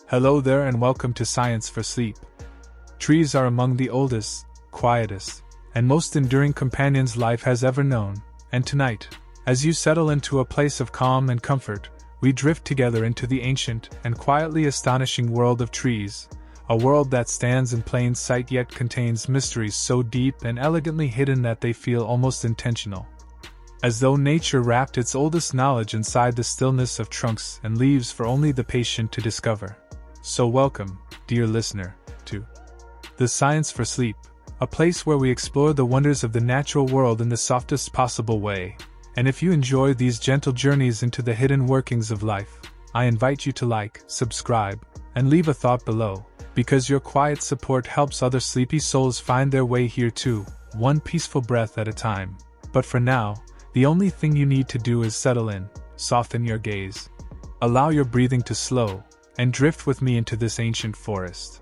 Hello there and welcome to Science for Sleep. Trees are among the oldest, quietest, and most enduring companions life has ever known, and tonight, as you settle into a place of calm and comfort, we drift together into the ancient and quietly astonishing world of trees, a world that stands in plain sight yet contains mysteries so deep and elegantly hidden that they feel almost intentional. As though nature wrapped its oldest knowledge inside the stillness of trunks and leaves for only the patient to discover. So welcome, dear listener, to the Science for Sleep, a place where we explore the wonders of the natural world in the softest possible way. And if you enjoy these gentle journeys into the hidden workings of life, I invite you to like, subscribe, and leave a thought below, because your quiet support helps other sleepy souls find their way here too, one peaceful breath at a time. But for now, the only thing you need to do is settle in, soften your gaze, allow your breathing to slow, and drift with me into this ancient forest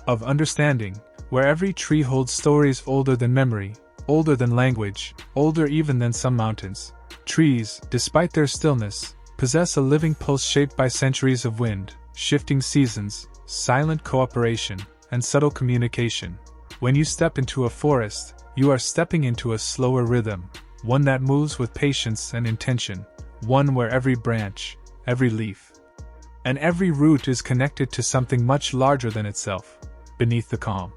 of understanding, where every tree holds stories older than memory, older than language, older even than some mountains. Trees, despite their stillness, possess a living pulse shaped by centuries of wind, shifting seasons, silent cooperation, and subtle communication. When you step into a forest, you are stepping into a slower rhythm, one that moves with patience and intention, one where every branch, every leaf, and every root is connected to something much larger than itself. Beneath the calm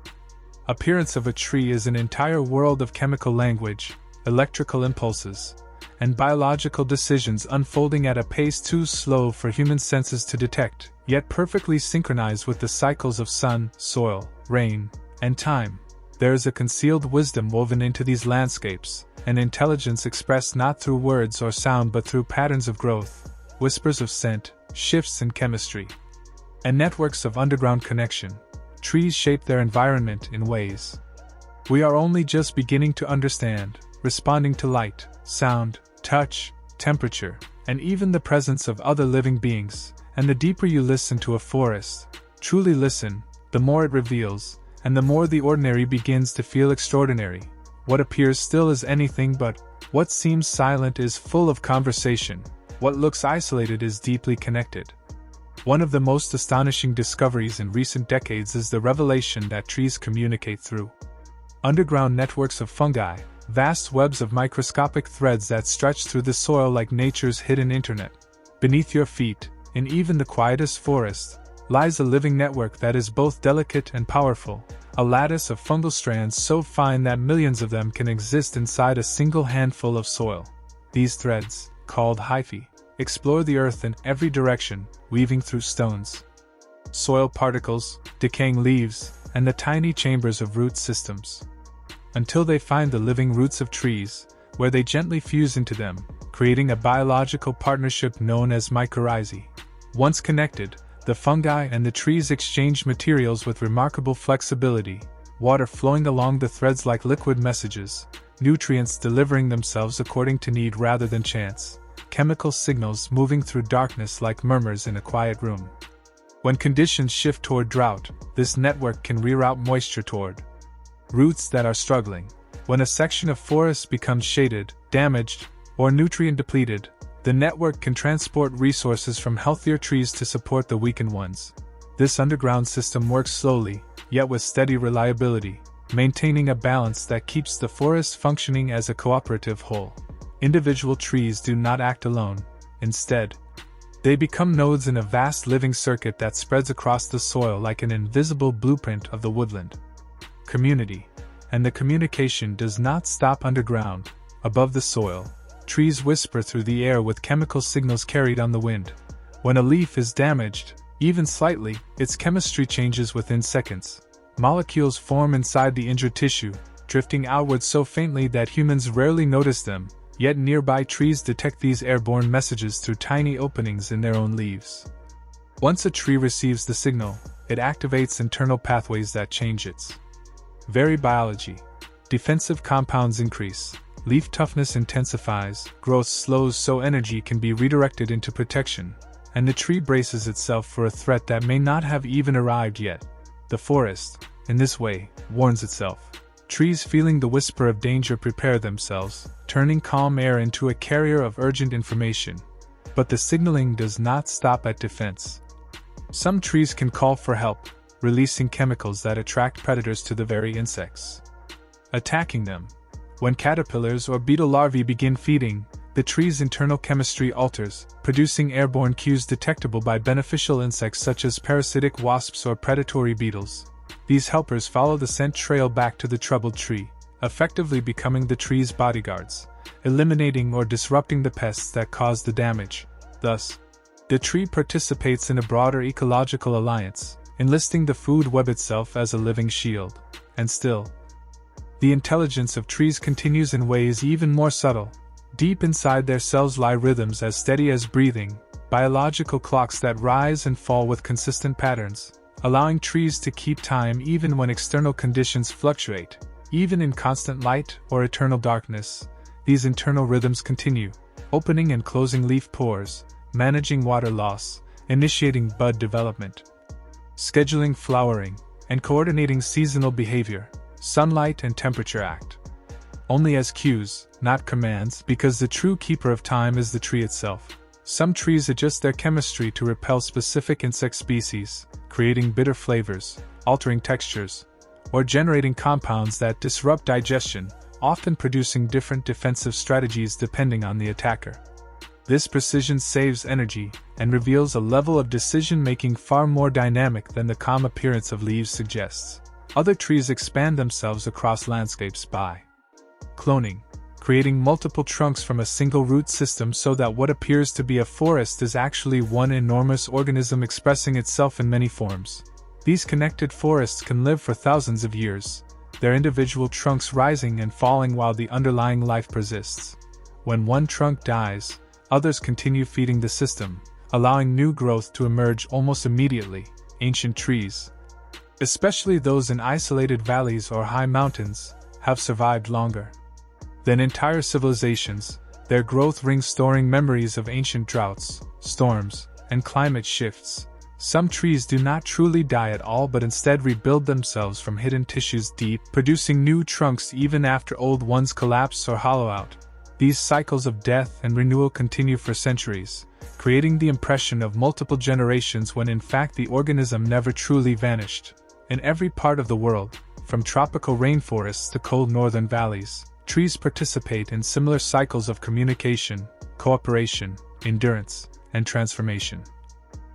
appearance of a tree is an entire world of chemical language, electrical impulses, and biological decisions unfolding at a pace too slow for human senses to detect, yet perfectly synchronized with the cycles of sun, soil, rain, and time. There is a concealed wisdom woven into these landscapes, an intelligence expressed not through words or sound but through patterns of growth, whispers of scent, shifts in chemistry, and networks of underground connection. Trees shape their environment in ways we are only just beginning to understand, responding to light, sound, touch, temperature, and even the presence of other living beings. And the deeper you listen to a forest, truly listen, the more it reveals, and the more the ordinary begins to feel extraordinary. What appears still is anything but, what seems silent is full of conversation, what looks isolated is deeply connected. One of the most astonishing discoveries in recent decades is the revelation that trees communicate through underground networks of fungi, vast webs of microscopic threads that stretch through the soil like nature's hidden internet. Beneath your feet, in even the quietest forest, lies a living network that is both delicate and powerful, a lattice of fungal strands so fine that millions of them can exist inside a single handful of soil. These threads, called hyphae, explore the earth in every direction, weaving through stones, soil particles, decaying leaves, and the tiny chambers of root systems, until they find the living roots of trees, where they gently fuse into them, creating a biological partnership known as mycorrhizae. Once connected, the fungi and the trees exchange materials with remarkable flexibility, water flowing along the threads like liquid messages, nutrients delivering themselves according to need rather than chance, chemical signals moving through darkness like murmurs in a quiet room. When conditions shift toward drought, this network can reroute moisture toward roots that are struggling. When a section of forest becomes shaded, damaged, or nutrient depleted, the network can transport resources from healthier trees to support the weakened ones. This underground system works slowly, yet with steady reliability, maintaining a balance that keeps the forest functioning as a cooperative whole. Individual trees do not act alone. Instead, they become nodes in a vast living circuit that spreads across the soil like an invisible blueprint of the woodland. Community. And the communication does not stop underground. Above the soil, trees whisper through the air with chemical signals carried on the wind. When a leaf is damaged, even slightly, its chemistry changes within seconds. Molecules form inside the injured tissue, drifting outward so faintly that humans rarely notice them. Yet nearby trees detect these airborne messages through tiny openings in their own leaves. Once a tree receives the signal, it activates internal pathways that change its very biology. Defensive compounds increase, leaf toughness intensifies, growth slows so energy can be redirected into protection, and the tree braces itself for a threat that may not have even arrived yet. The forest, in this way, warns itself. Trees feeling the whisper of danger prepare themselves, turning calm air into a carrier of urgent information. But the signaling does not stop at defense. Some trees can call for help, releasing chemicals that attract predators to the very insects, attacking them. When caterpillars or beetle larvae begin feeding, the tree's internal chemistry alters, producing airborne cues detectable by beneficial insects such as parasitic wasps or predatory beetles. These helpers follow the scent trail back to the troubled tree, effectively becoming the tree's bodyguards, eliminating or disrupting the pests that cause the damage. Thus, the tree participates in a broader ecological alliance, enlisting the food web itself as a living shield. And still, the intelligence of trees continues in ways even more subtle. Deep inside their cells lie rhythms as steady as breathing, biological clocks that rise and fall with consistent patterns, allowing trees to keep time even when external conditions fluctuate. Even in constant light or eternal darkness, these internal rhythms continue, opening and closing leaf pores, managing water loss, initiating bud development, scheduling flowering, and coordinating seasonal behavior. Sunlight and temperature act only as cues, not commands, because the true keeper of time is the tree itself. Some trees adjust their chemistry to repel specific insect species, creating bitter flavors, altering textures, or generating compounds that disrupt digestion, often producing different defensive strategies depending on the attacker. This precision saves energy and reveals a level of decision-making far more dynamic than the calm appearance of leaves suggests. Other trees expand themselves across landscapes by cloning, creating multiple trunks from a single root system so that what appears to be a forest is actually one enormous organism expressing itself in many forms. These connected forests can live for thousands of years, their individual trunks rising and falling while the underlying life persists. When one trunk dies, others continue feeding the system, allowing new growth to emerge almost immediately. Ancient trees, especially those in isolated valleys or high mountains, have survived longer than entire civilizations, their growth rings storing memories of ancient droughts, storms, and climate shifts. Some trees do not truly die at all but instead rebuild themselves from hidden tissues deep, producing new trunks even after old ones collapse or hollow out. These cycles of death and renewal continue for centuries, creating the impression of multiple generations when in fact the organism never truly vanished. In every part of the world, from tropical rainforests to cold northern valleys, trees participate in similar cycles of communication, cooperation, endurance, and transformation.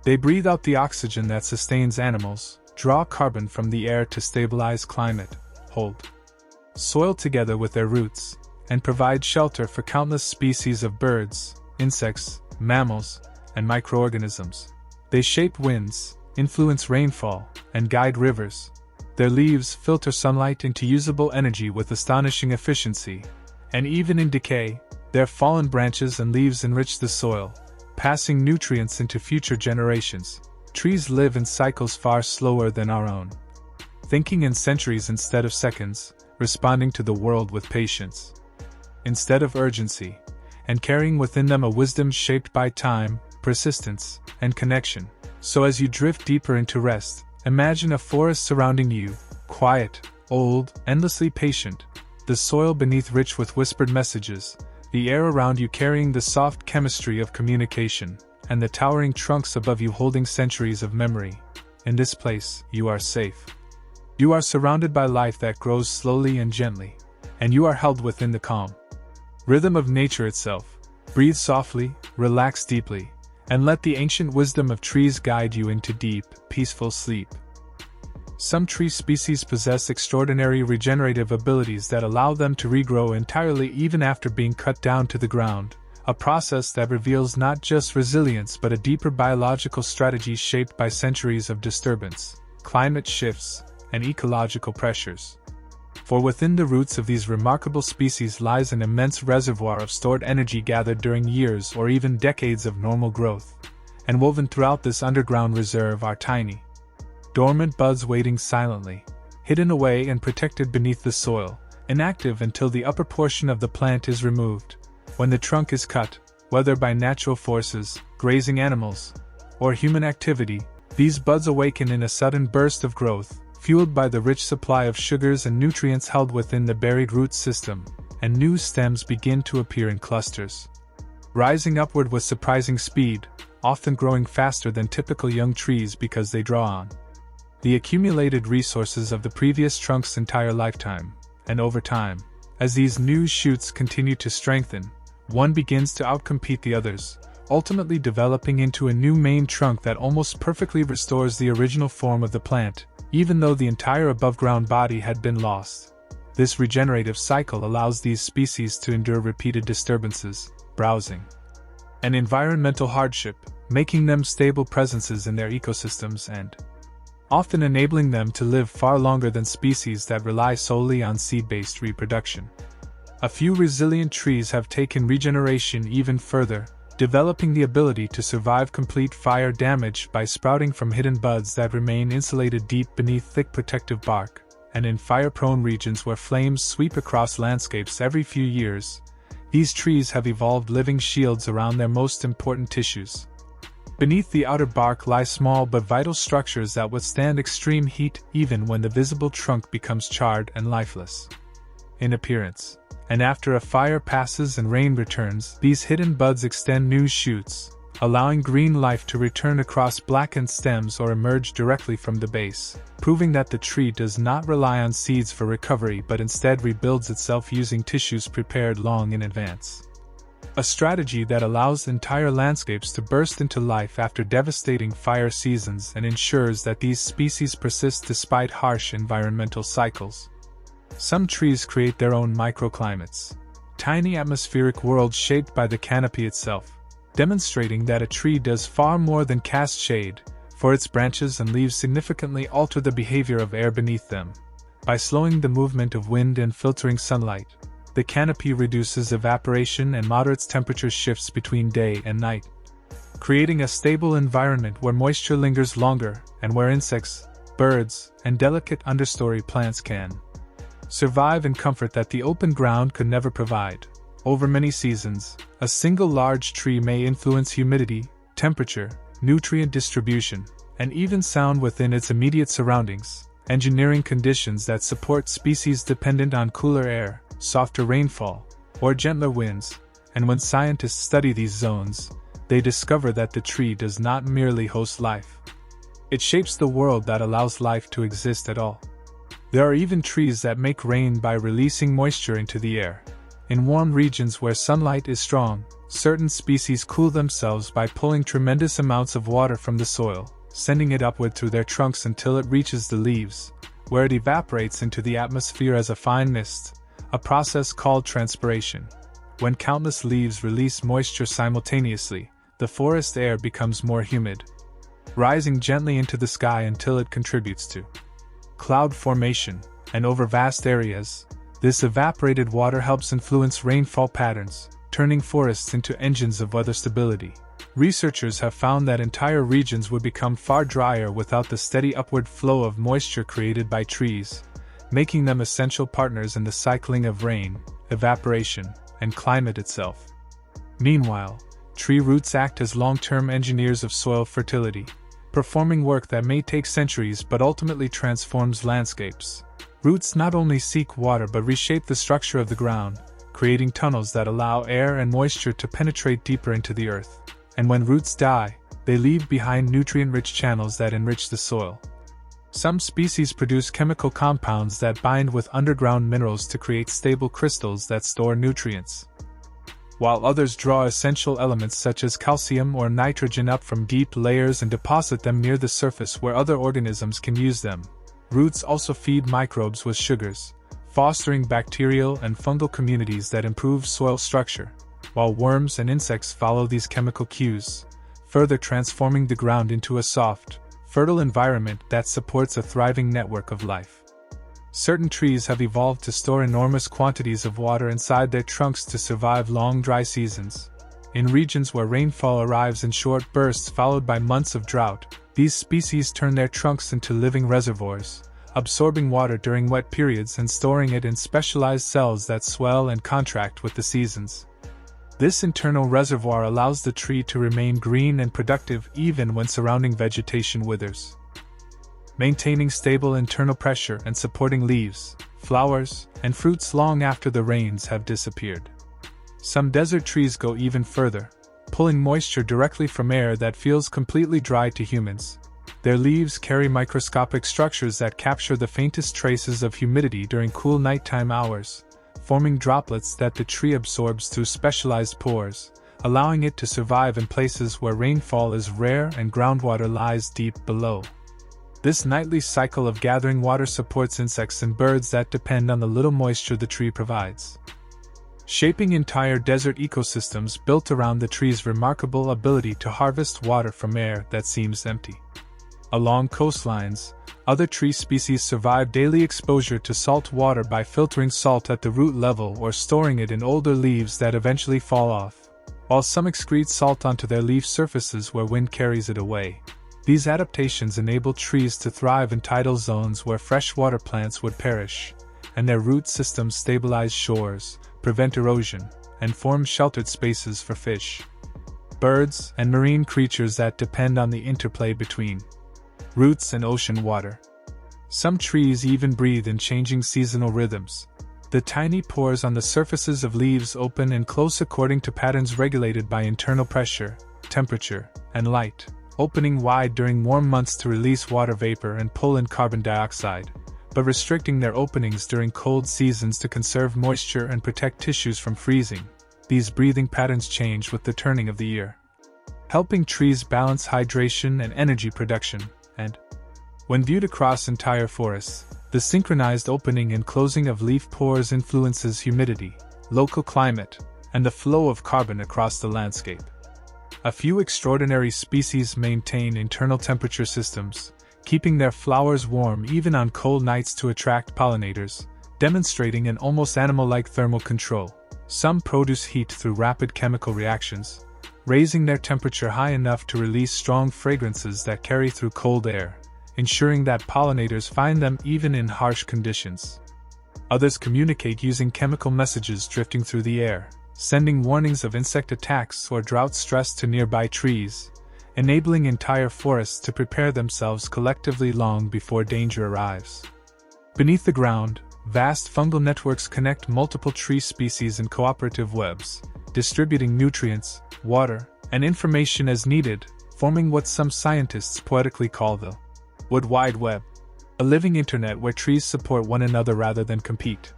They breathe out the oxygen that sustains animals, draw carbon from the air to stabilize climate, hold soil together with their roots, and provide shelter for countless species of birds, insects, mammals, and microorganisms. They shape winds, influence rainfall, and guide rivers. Their leaves filter sunlight into usable energy with astonishing efficiency, and even in decay, their fallen branches and leaves enrich the soil, passing nutrients into future generations. Trees live in cycles far slower than our own, thinking in centuries instead of seconds, responding to the world with patience instead of urgency, and carrying within them a wisdom shaped by time, persistence, and connection. So as you drift deeper into rest, imagine a forest surrounding you, quiet, old, endlessly patient, the soil beneath rich with whispered messages, the air around you carrying the soft chemistry of communication, and the towering trunks above you holding centuries of memory. In this place, you are safe. You are surrounded by life that grows slowly and gently, and you are held within the calm rhythm of nature itself. Breathe softly, relax deeply, and let the ancient wisdom of trees guide you into deep, peaceful sleep. Some tree species possess extraordinary regenerative abilities that allow them to regrow entirely even after being cut down to the ground, a process that reveals not just resilience but a deeper biological strategy shaped by centuries of disturbance, climate shifts, and ecological pressures. For within the roots of these remarkable species lies an immense reservoir of stored energy gathered during years or even decades of normal growth, and woven throughout this underground reserve are tiny, dormant buds waiting silently, hidden away and protected beneath the soil, inactive until the upper portion of the plant is removed. When the trunk is cut, whether by natural forces, grazing animals, or human activity, these buds awaken in a sudden burst of growth, fueled by the rich supply of sugars and nutrients held within the buried root system, and new stems begin to appear in clusters, rising upward with surprising speed, often growing faster than typical young trees because they draw on the accumulated resources of the previous trunk's entire lifetime, and over time, as these new shoots continue to strengthen, one begins to outcompete the others, ultimately developing into a new main trunk that almost perfectly restores the original form of the plant, even though the entire above-ground body had been lost. This regenerative cycle allows these species to endure repeated disturbances, browsing, and environmental hardship, making them stable presences in their ecosystems and often enabling them to live far longer than species that rely solely on seed-based reproduction. A few resilient trees have taken regeneration even further, developing the ability to survive complete fire damage by sprouting from hidden buds that remain insulated deep beneath thick protective bark, and in fire-prone regions where flames sweep across landscapes every few years, these trees have evolved living shields around their most important tissues. Beneath the outer bark lie small but vital structures that withstand extreme heat even when the visible trunk becomes charred and lifeless in appearance. And after a fire passes and rain returns, these hidden buds extend new shoots, allowing green life to return across blackened stems or emerge directly from the base, proving that the tree does not rely on seeds for recovery but instead rebuilds itself using tissues prepared long in advance. A strategy that allows entire landscapes to burst into life after devastating fire seasons and ensures that these species persist despite harsh environmental cycles. Some trees create their own microclimates, tiny atmospheric worlds shaped by the canopy itself, demonstrating that a tree does far more than cast shade, for its branches and leaves significantly alter the behavior of air beneath them. By slowing the movement of wind and filtering sunlight, the canopy reduces evaporation and moderates temperature shifts between day and night, creating a stable environment where moisture lingers longer and where insects, birds, and delicate understory plants can survive in comfort that the open ground could never provide. Over many seasons, a single large tree may influence humidity, temperature, nutrient distribution, and even sound within its immediate surroundings, engineering conditions that support species dependent on cooler air, softer rainfall, or gentler winds. And when scientists study these zones, they discover that the tree does not merely host life. It shapes the world that allows life to exist at all. There are even trees that make rain by releasing moisture into the air. In warm regions where sunlight is strong, certain species cool themselves by pulling tremendous amounts of water from the soil, sending it upward through their trunks until it reaches the leaves, where it evaporates into the atmosphere as a fine mist, a process called transpiration. When countless leaves release moisture simultaneously, the forest air becomes more humid, rising gently into the sky until it contributes to cloud formation, and over vast areas, this evaporated water helps influence rainfall patterns, turning forests into engines of weather stability. Researchers have found that entire regions would become far drier without the steady upward flow of moisture created by trees, making them essential partners in the cycling of rain, evaporation, and climate itself. Meanwhile, tree roots act as long-term engineers of soil fertility, performing work that may take centuries but ultimately transforms landscapes. Roots not only seek water but reshape the structure of the ground, creating tunnels that allow air and moisture to penetrate deeper into the earth. And when roots die, they leave behind nutrient-rich channels that enrich the soil. Some species produce chemical compounds that bind with underground minerals to create stable crystals that store nutrients, while others draw essential elements such as calcium or nitrogen up from deep layers and deposit them near the surface where other organisms can use them. Roots also feed microbes with sugars, fostering bacterial and fungal communities that improve soil structure, while worms and insects follow these chemical cues, further transforming the ground into a soft, fertile environment that supports a thriving network of life. Certain trees have evolved to store enormous quantities of water inside their trunks to survive long dry seasons. In regions where rainfall arrives in short bursts followed by months of drought, these species turn their trunks into living reservoirs, absorbing water during wet periods and storing it in specialized cells that swell and contract with the seasons. This internal reservoir allows the tree to remain green and productive even when surrounding vegetation withers, maintaining stable internal pressure and supporting leaves, flowers, and fruits long after the rains have disappeared. Some desert trees go even further, pulling moisture directly from air that feels completely dry to humans. Their leaves carry microscopic structures that capture the faintest traces of humidity during cool nighttime hours, forming droplets that the tree absorbs through specialized pores, allowing it to survive in places where rainfall is rare and groundwater lies deep below. This nightly cycle of gathering water supports insects and birds that depend on the little moisture the tree provides, shaping entire desert ecosystems built around the tree's remarkable ability to harvest water from air that seems empty. Along coastlines, other tree species survive daily exposure to salt water by filtering salt at the root level or storing it in older leaves that eventually fall off, while some excrete salt onto their leaf surfaces where wind carries it away. These adaptations enable trees to thrive in tidal zones where freshwater plants would perish, and their root systems stabilize shores, prevent erosion, and form sheltered spaces for fish, birds, and marine creatures that depend on the interplay between roots and ocean water. Some trees even breathe in changing seasonal rhythms. The tiny pores on the surfaces of leaves open and close according to patterns regulated by internal pressure, temperature, and light, opening wide during warm months to release water vapor and pull in carbon dioxide, but restricting their openings during cold seasons to conserve moisture and protect tissues from freezing. These breathing patterns change with the turning of the year, helping trees balance hydration and energy production. And when viewed across entire forests, the synchronized opening and closing of leaf pores influences humidity, local climate, and the flow of carbon across the landscape. A few extraordinary species maintain internal temperature systems, keeping their flowers warm even on cold nights to attract pollinators, demonstrating an almost animal-like thermal control. Some produce heat through rapid chemical reactions, raising their temperature high enough to release strong fragrances that carry through cold air, ensuring that pollinators find them even in harsh conditions. Others communicate using chemical messages drifting through the air, sending warnings of insect attacks or drought stress to nearby trees, enabling entire forests to prepare themselves collectively long before danger arrives. Beneath the ground, vast fungal networks connect multiple tree species in cooperative webs, distributing nutrients, water, and information as needed, forming what some scientists poetically call the Wood Wide Web, a living internet where trees support one another rather than compete.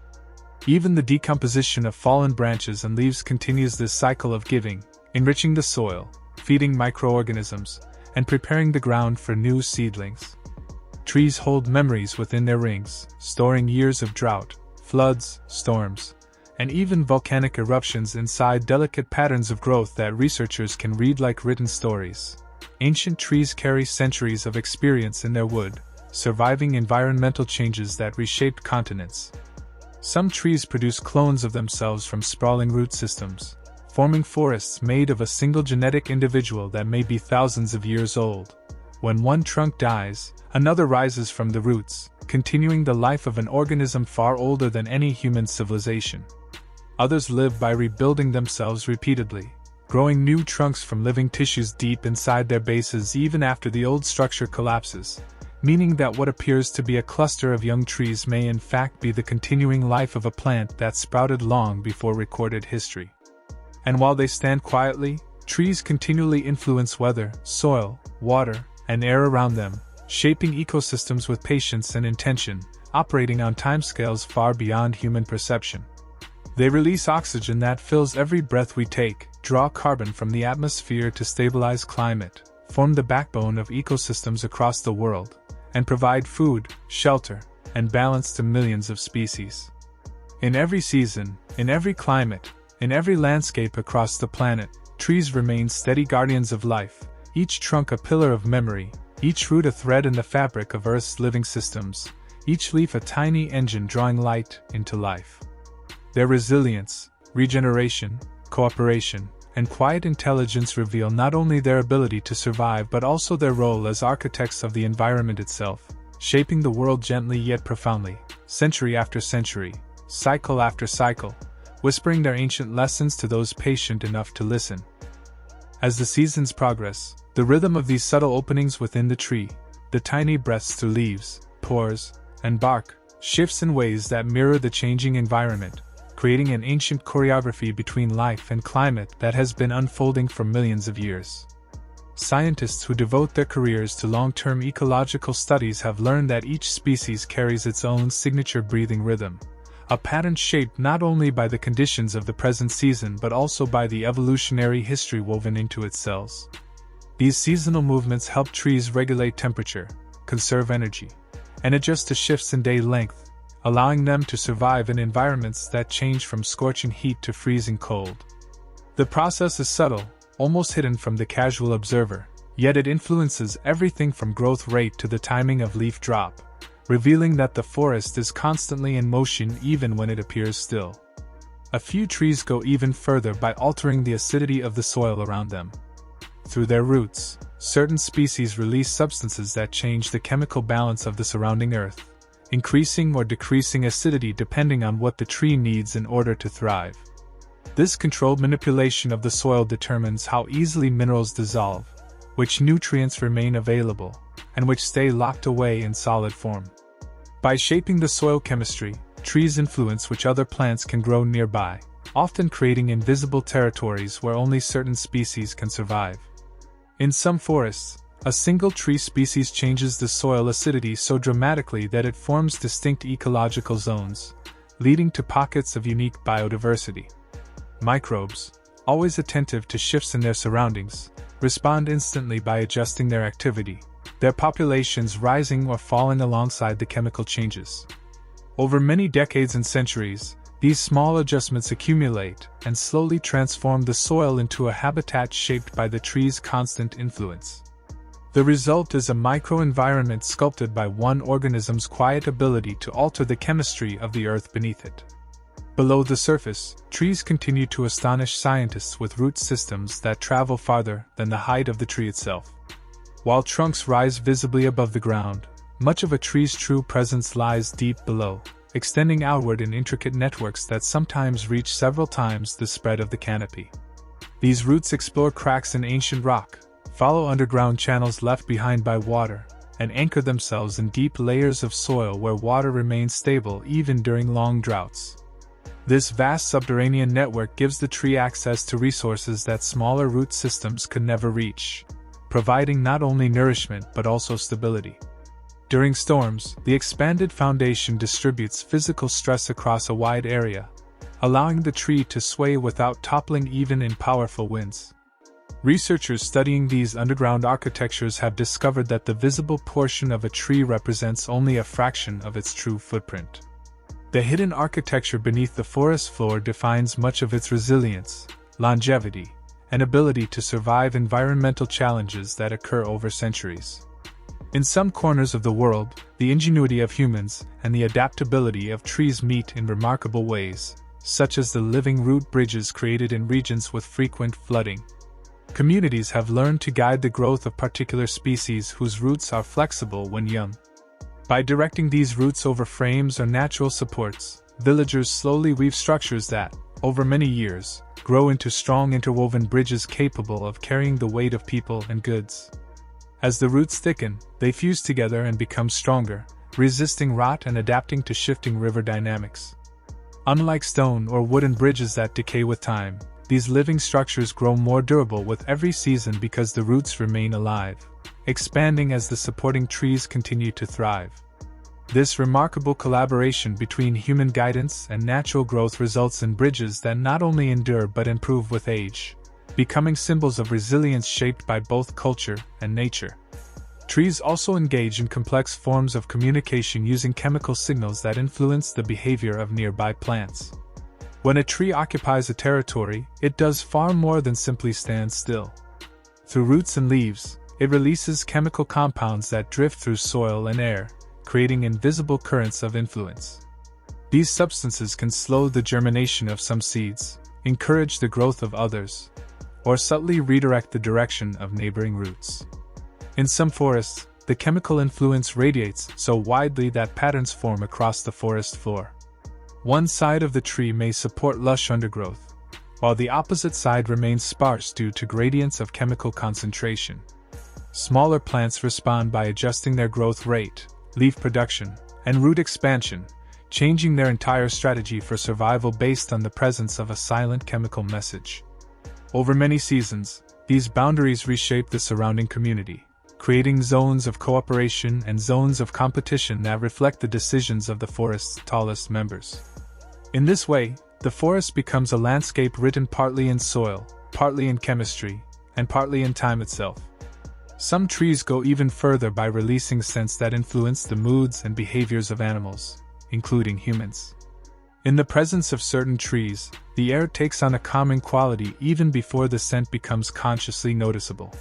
Even the decomposition of fallen branches and leaves continues this cycle of giving, enriching the soil, feeding microorganisms, and preparing the ground for new seedlings. Trees hold memories within their rings, storing years of drought, floods, storms, and even volcanic eruptions inside delicate patterns of growth that researchers can read like written stories. Ancient trees carry centuries of experience in their wood, surviving environmental changes that reshaped continents. Some trees produce clones of themselves from sprawling root systems, forming forests made of a single genetic individual that may be thousands of years old. When one trunk dies, another rises from the roots, continuing the life of an organism far older than any human civilization. Others live by rebuilding themselves repeatedly, growing new trunks from living tissues deep inside their bases even after the old structure collapses, meaning that what appears to be a cluster of young trees may in fact be the continuing life of a plant that sprouted long before recorded history. And while they stand quietly, trees continually influence weather, soil, water, and air around them, shaping ecosystems with patience and intention, operating on timescales far beyond human perception. They release oxygen that fills every breath we take, draw carbon from the atmosphere to stabilize climate, form the backbone of ecosystems across the world, and provide food, shelter, and balance to millions of species. In every season, in every climate, in every landscape across the planet, trees remain steady guardians of life, each trunk a pillar of memory, each root a thread in the fabric of Earth's living systems, each leaf a tiny engine drawing light into life. Their resilience, regeneration, cooperation, and quiet intelligence reveal not only their ability to survive but also their role as architects of the environment itself, shaping the world gently yet profoundly, century after century, cycle after cycle, whispering their ancient lessons to those patient enough to listen. As the seasons progress, the rhythm of these subtle openings within the tree, the tiny breaths through leaves, pores, and bark, shifts in ways that mirror the changing environment, creating an ancient choreography between life and climate that has been unfolding for millions of years. Scientists who devote their careers to long-term ecological studies have learned that each species carries its own signature breathing rhythm, a pattern shaped not only by the conditions of the present season but also by the evolutionary history woven into its cells. These seasonal movements help trees regulate temperature, conserve energy, and adjust to shifts in day length, allowing them to survive in environments that change from scorching heat to freezing cold. The process is subtle, almost hidden from the casual observer, yet it influences everything from growth rate to the timing of leaf drop, revealing that the forest is constantly in motion even when it appears still. A few trees go even further by altering the acidity of the soil around them. Through their roots, certain species release substances that change the chemical balance of the surrounding earth, increasing or decreasing acidity depending on what the tree needs in order to thrive. This controlled manipulation of the soil determines how easily minerals dissolve, which nutrients remain available, and which stay locked away in solid form. By shaping the soil chemistry, trees influence which other plants can grow nearby, often creating invisible territories where only certain species can survive. In some forests, a single tree species changes the soil acidity so dramatically that it forms distinct ecological zones, leading to pockets of unique biodiversity. Microbes, always attentive to shifts in their surroundings, respond instantly by adjusting their activity, their populations rising or falling alongside the chemical changes. Over many decades and centuries, these small adjustments accumulate and slowly transform the soil into a habitat shaped by the tree's constant influence. The result is a microenvironment sculpted by one organism's quiet ability to alter the chemistry of the earth beneath it. Below the surface, trees continue to astonish scientists with root systems that travel farther than the height of the tree itself. While trunks rise visibly above the ground, much of a tree's true presence lies deep below, extending outward in intricate networks that sometimes reach several times the spread of the canopy. These roots explore cracks in ancient rock, follow underground channels left behind by water, and anchor themselves in deep layers of soil where water remains stable even during long droughts. This vast subterranean network gives the tree access to resources that smaller root systems could never reach, providing not only nourishment but also stability. During storms, the expanded foundation distributes physical stress across a wide area, allowing the tree to sway without toppling even in powerful winds. Researchers studying these underground architectures have discovered that the visible portion of a tree represents only a fraction of its true footprint. The hidden architecture beneath the forest floor defines much of its resilience, longevity, and ability to survive environmental challenges that occur over centuries. In some corners of the world, the ingenuity of humans and the adaptability of trees meet in remarkable ways, such as the living root bridges created in regions with frequent flooding. Communities have learned to guide the growth of particular species whose roots are flexible when young. By directing these roots over frames or natural supports, villagers slowly weave structures that, over many years, grow into strong interwoven bridges capable of carrying the weight of people and goods. As the roots thicken, they fuse together and become stronger, resisting rot and adapting to shifting river dynamics. Unlike stone or wooden bridges that decay with time, these living structures grow more durable with every season because the roots remain alive, expanding as the supporting trees continue to thrive. This remarkable collaboration between human guidance and natural growth results in bridges that not only endure but improve with age, becoming symbols of resilience shaped by both culture and nature. Trees also engage in complex forms of communication using chemical signals that influence the behavior of nearby plants. When a tree occupies a territory, it does far more than simply stand still. Through roots and leaves, it releases chemical compounds that drift through soil and air, creating invisible currents of influence. These substances can slow the germination of some seeds, encourage the growth of others, or subtly redirect the direction of neighboring roots. In some forests, the chemical influence radiates so widely that patterns form across the forest floor. One side of the tree may support lush undergrowth, while the opposite side remains sparse due to gradients of chemical concentration. Smaller plants respond by adjusting their growth rate, leaf production, and root expansion, changing their entire strategy for survival based on the presence of a silent chemical message. Over many seasons, these boundaries reshape the surrounding community, creating zones of cooperation and zones of competition that reflect the decisions of the forest's tallest members. In this way, the forest becomes a landscape written partly in soil, partly in chemistry, and partly in time itself. Some trees go even further by releasing scents that influence the moods and behaviors of animals, including humans. In the presence of certain trees, the air takes on a calming quality even before the scent becomes consciously noticeable.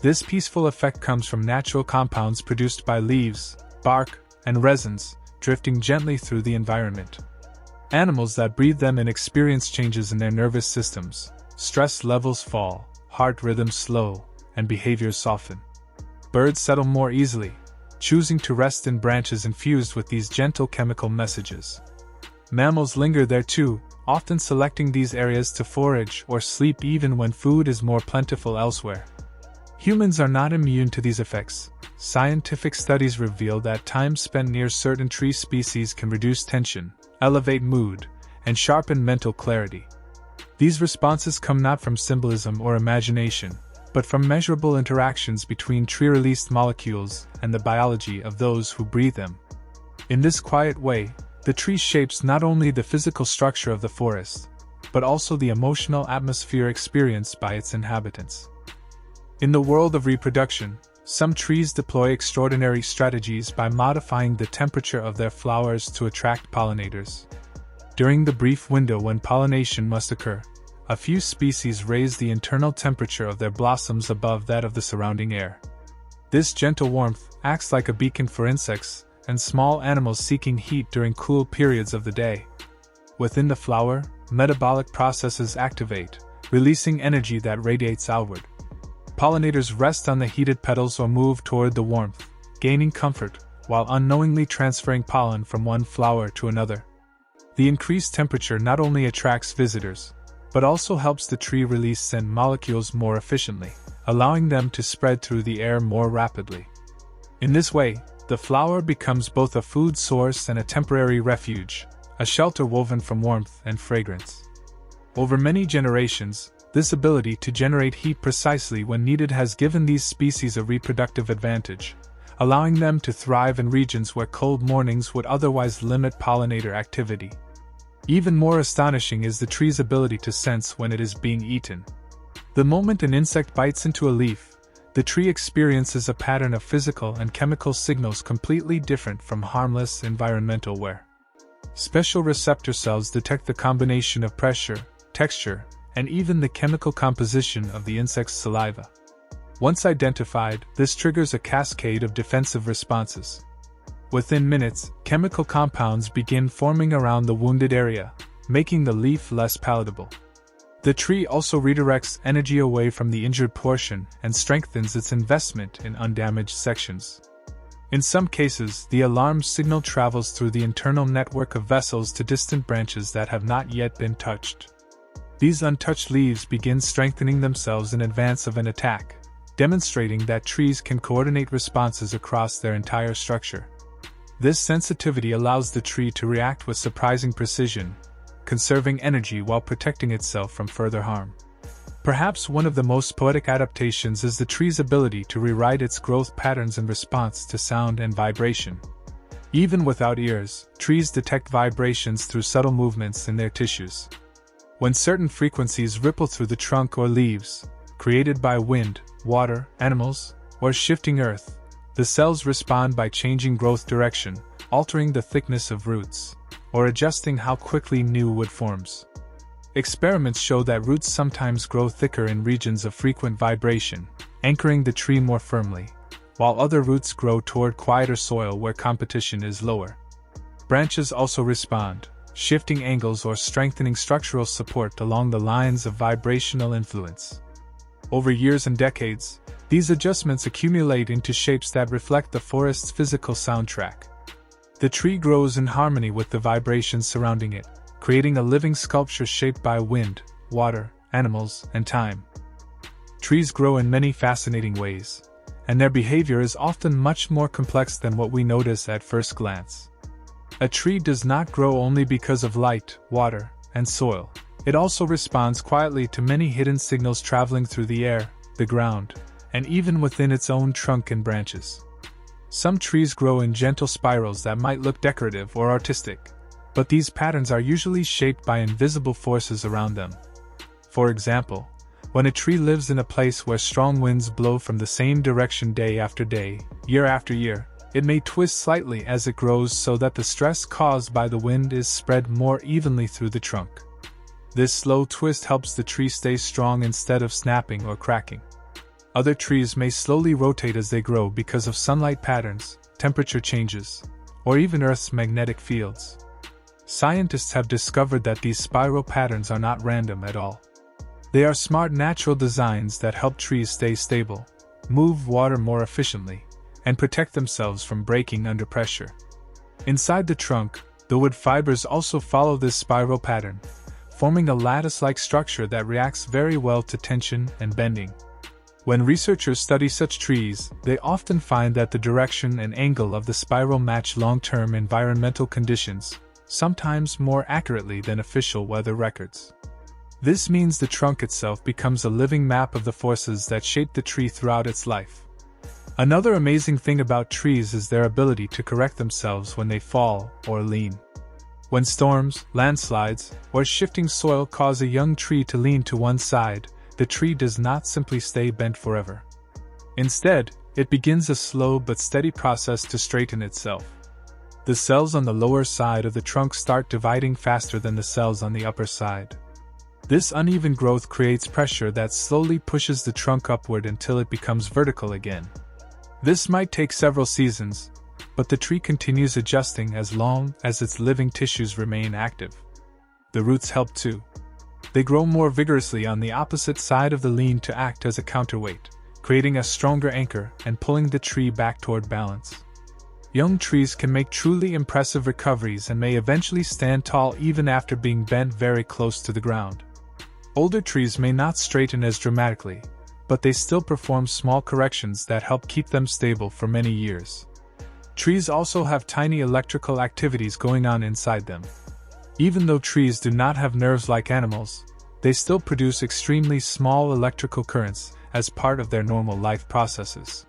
This peaceful effect comes from natural compounds produced by leaves, bark, and resins, drifting gently through the environment. Animals that breathe them in experience changes in their nervous systems, stress levels fall, heart rhythms slow, and behaviors soften. Birds settle more easily, choosing to rest in branches infused with these gentle chemical messages. Mammals linger there too, often selecting these areas to forage or sleep even when food is more plentiful elsewhere. Humans are not immune to these effects. Scientific studies reveal that time spent near certain tree species can reduce tension, elevate mood, and sharpen mental clarity. These responses come not from symbolism or imagination, but from measurable interactions between tree-released molecules and the biology of those who breathe them. In this quiet way, the tree shapes not only the physical structure of the forest, but also the emotional atmosphere experienced by its inhabitants. In the world of reproduction, some trees deploy extraordinary strategies by modifying the temperature of their flowers to attract pollinators. During the brief window when pollination must occur, a few species raise the internal temperature of their blossoms above that of the surrounding air. This gentle warmth acts like a beacon for insects and small animals seeking heat during cool periods of the day. Within the flower, metabolic processes activate, releasing energy that radiates outward. Pollinators rest on the heated petals or move toward the warmth, gaining comfort, while unknowingly transferring pollen from one flower to another. The increased temperature not only attracts visitors, but also helps the tree release scent molecules more efficiently, allowing them to spread through the air more rapidly. In this way, the flower becomes both a food source and a temporary refuge, a shelter woven from warmth and fragrance. Over many generations, this ability to generate heat precisely when needed has given these species a reproductive advantage, allowing them to thrive in regions where cold mornings would otherwise limit pollinator activity. Even more astonishing is the tree's ability to sense when it is being eaten. The moment an insect bites into a leaf, the tree experiences a pattern of physical and chemical signals completely different from harmless environmental wear. Special receptor cells detect the combination of pressure, texture, and even the chemical composition of the insect's saliva. Once identified, this triggers a cascade of defensive responses. Within minutes, chemical compounds begin forming around the wounded area, making the leaf less palatable. The tree also redirects energy away from the injured portion and strengthens its investment in undamaged sections. In some cases, the alarm signal travels through the internal network of vessels to distant branches that have not yet been touched. These untouched leaves begin strengthening themselves in advance of an attack, demonstrating that trees can coordinate responses across their entire structure. This sensitivity allows the tree to react with surprising precision, conserving energy while protecting itself from further harm. Perhaps one of the most poetic adaptations is the tree's ability to rewrite its growth patterns in response to sound and vibration. Even without ears, trees detect vibrations through subtle movements in their tissues. When certain frequencies ripple through the trunk or leaves, created by wind, water, animals, or shifting earth, the cells respond by changing growth direction, altering the thickness of roots, or adjusting how quickly new wood forms. Experiments show that roots sometimes grow thicker in regions of frequent vibration, anchoring the tree more firmly, while other roots grow toward quieter soil where competition is lower. Branches also respond, shifting angles or strengthening structural support along the lines of vibrational influence. Over years and decades, these adjustments accumulate into shapes that reflect the forest's physical soundtrack. The tree grows in harmony with the vibrations surrounding it, creating a living sculpture shaped by wind, water, animals, and time. Trees grow in many fascinating ways, and their behavior is often much more complex than what we notice at first glance. A tree does not grow only because of light, water, and soil. It also responds quietly to many hidden signals traveling through the air, the ground, and even within its own trunk and branches. Some trees grow in gentle spirals that might look decorative or artistic, but these patterns are usually shaped by invisible forces around them. For example, when a tree lives in a place where strong winds blow from the same direction day after day, year after year, it may twist slightly as it grows so that the stress caused by the wind is spread more evenly through the trunk. This slow twist helps the tree stay strong instead of snapping or cracking. Other trees may slowly rotate as they grow because of sunlight patterns, temperature changes, or even Earth's magnetic fields. Scientists have discovered that these spiral patterns are not random at all. They are smart natural designs that help trees stay stable, move water more efficiently, and protect themselves from breaking under pressure. Inside the trunk, the wood fibers also follow this spiral pattern, forming a lattice-like structure that reacts very well to tension and bending. When researchers study such trees, they often find that the direction and angle of the spiral match long-term environmental conditions, sometimes more accurately than official weather records. This means the trunk itself becomes a living map of the forces that shape the tree throughout its life. Another amazing thing about trees is their ability to correct themselves when they fall or lean. When storms, landslides, or shifting soil cause a young tree to lean to one side, the tree does not simply stay bent forever. Instead, it begins a slow but steady process to straighten itself. The cells on the lower side of the trunk start dividing faster than the cells on the upper side. This uneven growth creates pressure that slowly pushes the trunk upward until it becomes vertical again. This might take several seasons, but the tree continues adjusting as long as its living tissues remain active. The roots help too. They grow more vigorously on the opposite side of the lean to act as a counterweight, creating a stronger anchor and pulling the tree back toward balance. Young trees can make truly impressive recoveries and may eventually stand tall even after being bent very close to the ground. Older trees may not straighten as dramatically, but they still perform small corrections that help keep them stable for many years. Trees also have tiny electrical activities going on inside them. Even though trees do not have nerves like animals, they still produce extremely small electrical currents as part of their normal life processes.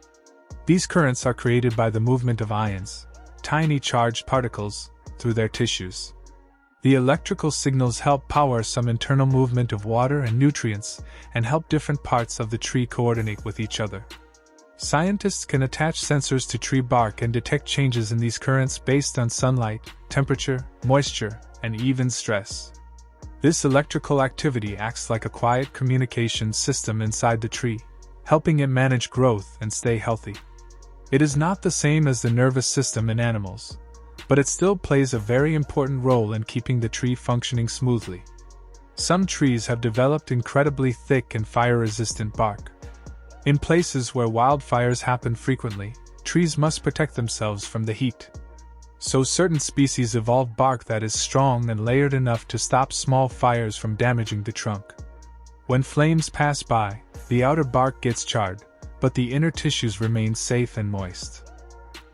These currents are created by the movement of ions, tiny charged particles, through their tissues. The electrical signals help power some internal movement of water and nutrients and help different parts of the tree coordinate with each other. Scientists can attach sensors to tree bark and detect changes in these currents based on sunlight, temperature, moisture, and even stress. This electrical activity acts like a quiet communication system inside the tree, helping it manage growth and stay healthy. It is not the same as the nervous system in animals, but it still plays a very important role in keeping the tree functioning smoothly. Some trees have developed incredibly thick and fire-resistant bark. In places where wildfires happen frequently, trees must protect themselves from the heat. So certain species evolve bark that is strong and layered enough to stop small fires from damaging the trunk. When flames pass by, the outer bark gets charred, but the inner tissues remain safe and moist.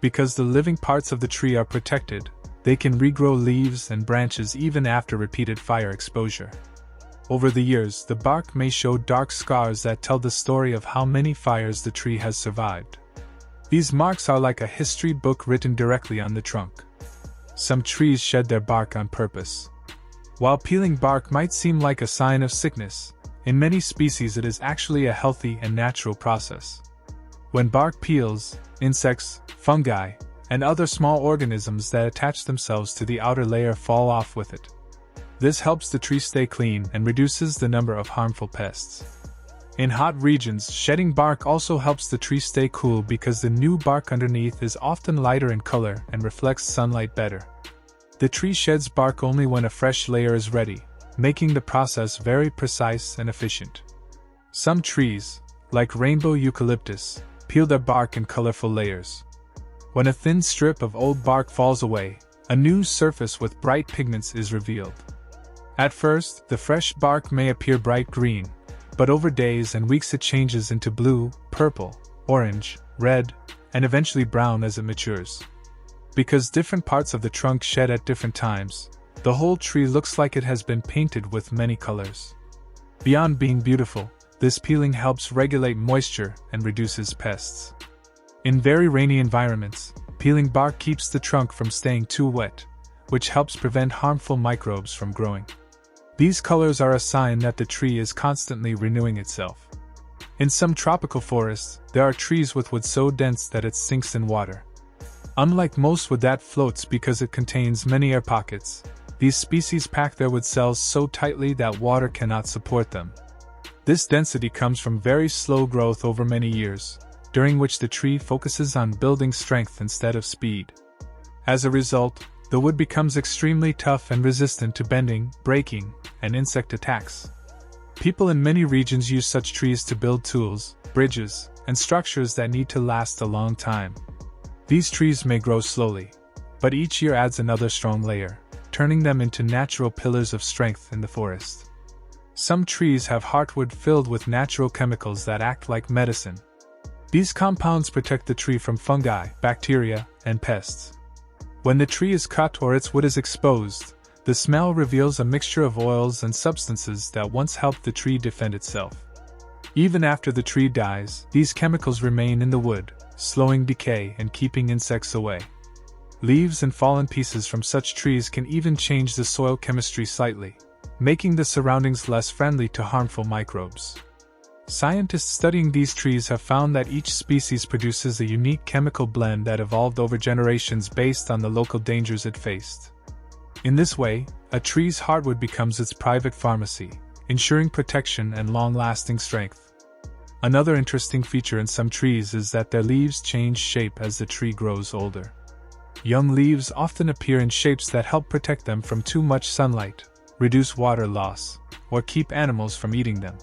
Because the living parts of the tree are protected, they can regrow leaves and branches even after repeated fire exposure. Over the years, the bark may show dark scars that tell the story of how many fires the tree has survived. These marks are like a history book written directly on the trunk. Some trees shed their bark on purpose. While peeling bark might seem like a sign of sickness, in many species it is actually a healthy and natural process. When bark peels, insects, fungi, and other small organisms that attach themselves to the outer layer fall off with it. This helps the tree stay clean and reduces the number of harmful pests. In hot regions, shedding bark also helps the tree stay cool because the new bark underneath is often lighter in color and reflects sunlight better. The tree sheds bark only when a fresh layer is ready, making the process very precise and efficient. Some trees, like rainbow eucalyptus, peel their bark in colorful layers. When a thin strip of old bark falls away, a new surface with bright pigments is revealed. At first, the fresh bark may appear bright green, but over days and weeks it changes into blue, purple, orange, red, and eventually brown as it matures. Because different parts of the trunk shed at different times, the whole tree looks like it has been painted with many colors. Beyond being beautiful, this peeling helps regulate moisture and reduces pests. In very rainy environments, peeling bark keeps the trunk from staying too wet, which helps prevent harmful microbes from growing. These colors are a sign that the tree is constantly renewing itself. In some tropical forests, there are trees with wood so dense that it sinks in water. Unlike most wood that floats because it contains many air pockets, these species pack their wood cells so tightly that water cannot support them. This density comes from very slow growth over many years, during which the tree focuses on building strength instead of speed. As a result, the wood becomes extremely tough and resistant to bending, breaking, and insect attacks. People in many regions use such trees to build tools, bridges, and structures that need to last a long time. These trees may grow slowly, but each year adds another strong layer, turning them into natural pillars of strength in the forest. Some trees have heartwood filled with natural chemicals that act like medicine. These compounds protect the tree from fungi, bacteria, and pests. When the tree is cut or its wood is exposed, the smell reveals a mixture of oils and substances that once helped the tree defend itself. Even after the tree dies, these chemicals remain in the wood, slowing decay and keeping insects away. Leaves and fallen pieces from such trees can even change the soil chemistry slightly, making the surroundings less friendly to harmful microbes. Scientists studying these trees have found that each species produces a unique chemical blend that evolved over generations based on the local dangers it faced. In this way, a tree's hardwood becomes its private pharmacy, ensuring protection and long-lasting strength. Another interesting feature in some trees is that their leaves change shape as the tree grows older. Young leaves often appear in shapes that help protect them from too much sunlight, reduce water loss, or keep animals from eating them.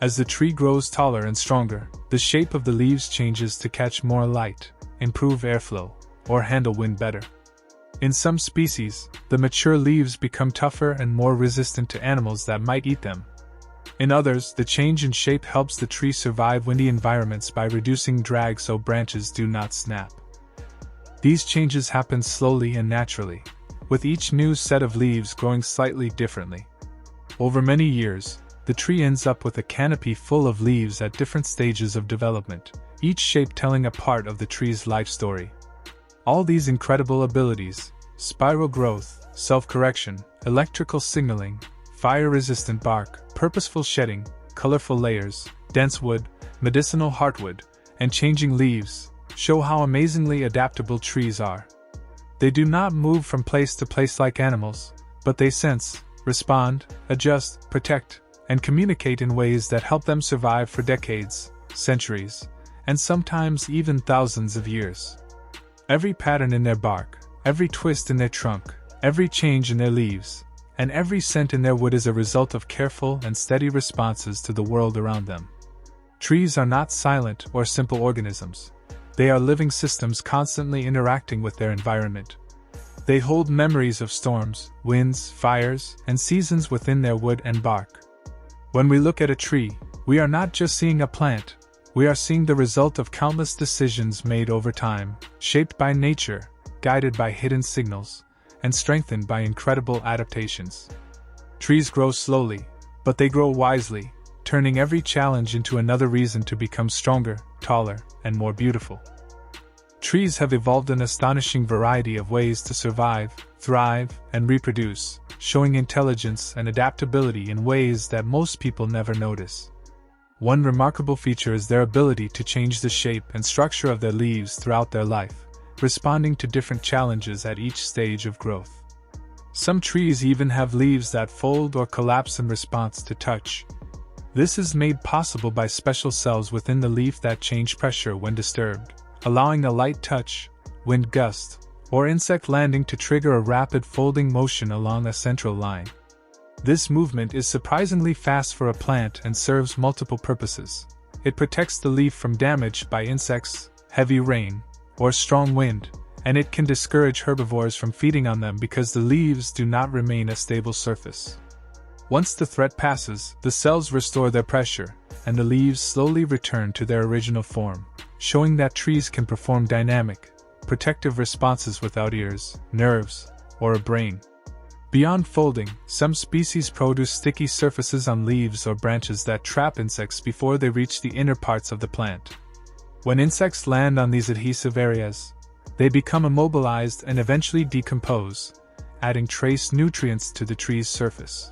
As the tree grows taller and stronger, the shape of the leaves changes to catch more light, improve airflow, or handle wind better. In some species, the mature leaves become tougher and more resistant to animals that might eat them. In others, the change in shape helps the tree survive windy environments by reducing drag so branches do not snap. These changes happen slowly and naturally, with each new set of leaves growing slightly differently. Over many years, the tree ends up with a canopy full of leaves at different stages of development, each shape telling a part of the tree's life story. All these incredible abilities, spiral growth, self-correction, electrical signaling, fire-resistant bark, purposeful shedding, colorful layers, dense wood, medicinal heartwood, and changing leaves, show how amazingly adaptable trees are. They do not move from place to place like animals, but they sense, respond, adjust, protect, and communicate in ways that help them survive for decades, centuries, and sometimes even thousands of years. Every pattern in their bark, every twist in their trunk, every change in their leaves, and every scent in their wood is a result of careful and steady responses to the world around them. Trees are not silent or simple organisms. They are living systems constantly interacting with their environment. They hold memories of storms, winds, fires, and seasons within their wood and bark. When we look at a tree, we are not just seeing a plant, we are seeing the result of countless decisions made over time, shaped by nature, guided by hidden signals, and strengthened by incredible adaptations. Trees grow slowly, but they grow wisely, turning every challenge into another reason to become stronger, taller, and more beautiful. Trees have evolved an astonishing variety of ways to survive, thrive, and reproduce, showing intelligence and adaptability in ways that most people never notice. One remarkable feature is their ability to change the shape and structure of their leaves throughout their life, responding to different challenges at each stage of growth. Some trees even have leaves that fold or collapse in response to touch. This is made possible by special cells within the leaf that change pressure when disturbed, allowing a light touch, wind gust, or insect landing to trigger a rapid folding motion along a central line. This movement is surprisingly fast for a plant and serves multiple purposes. It protects the leaf from damage by insects, heavy rain, or strong wind, and it can discourage herbivores from feeding on them because the leaves do not remain a stable surface. Once the threat passes, the cells restore their pressure, and the leaves slowly return to their original form, showing that trees can perform dynamic, protective responses without ears, nerves, or a brain. Beyond folding, some species produce sticky surfaces on leaves or branches that trap insects before they reach the inner parts of the plant. When insects land on these adhesive areas, they become immobilized and eventually decompose, adding trace nutrients to the tree's surface.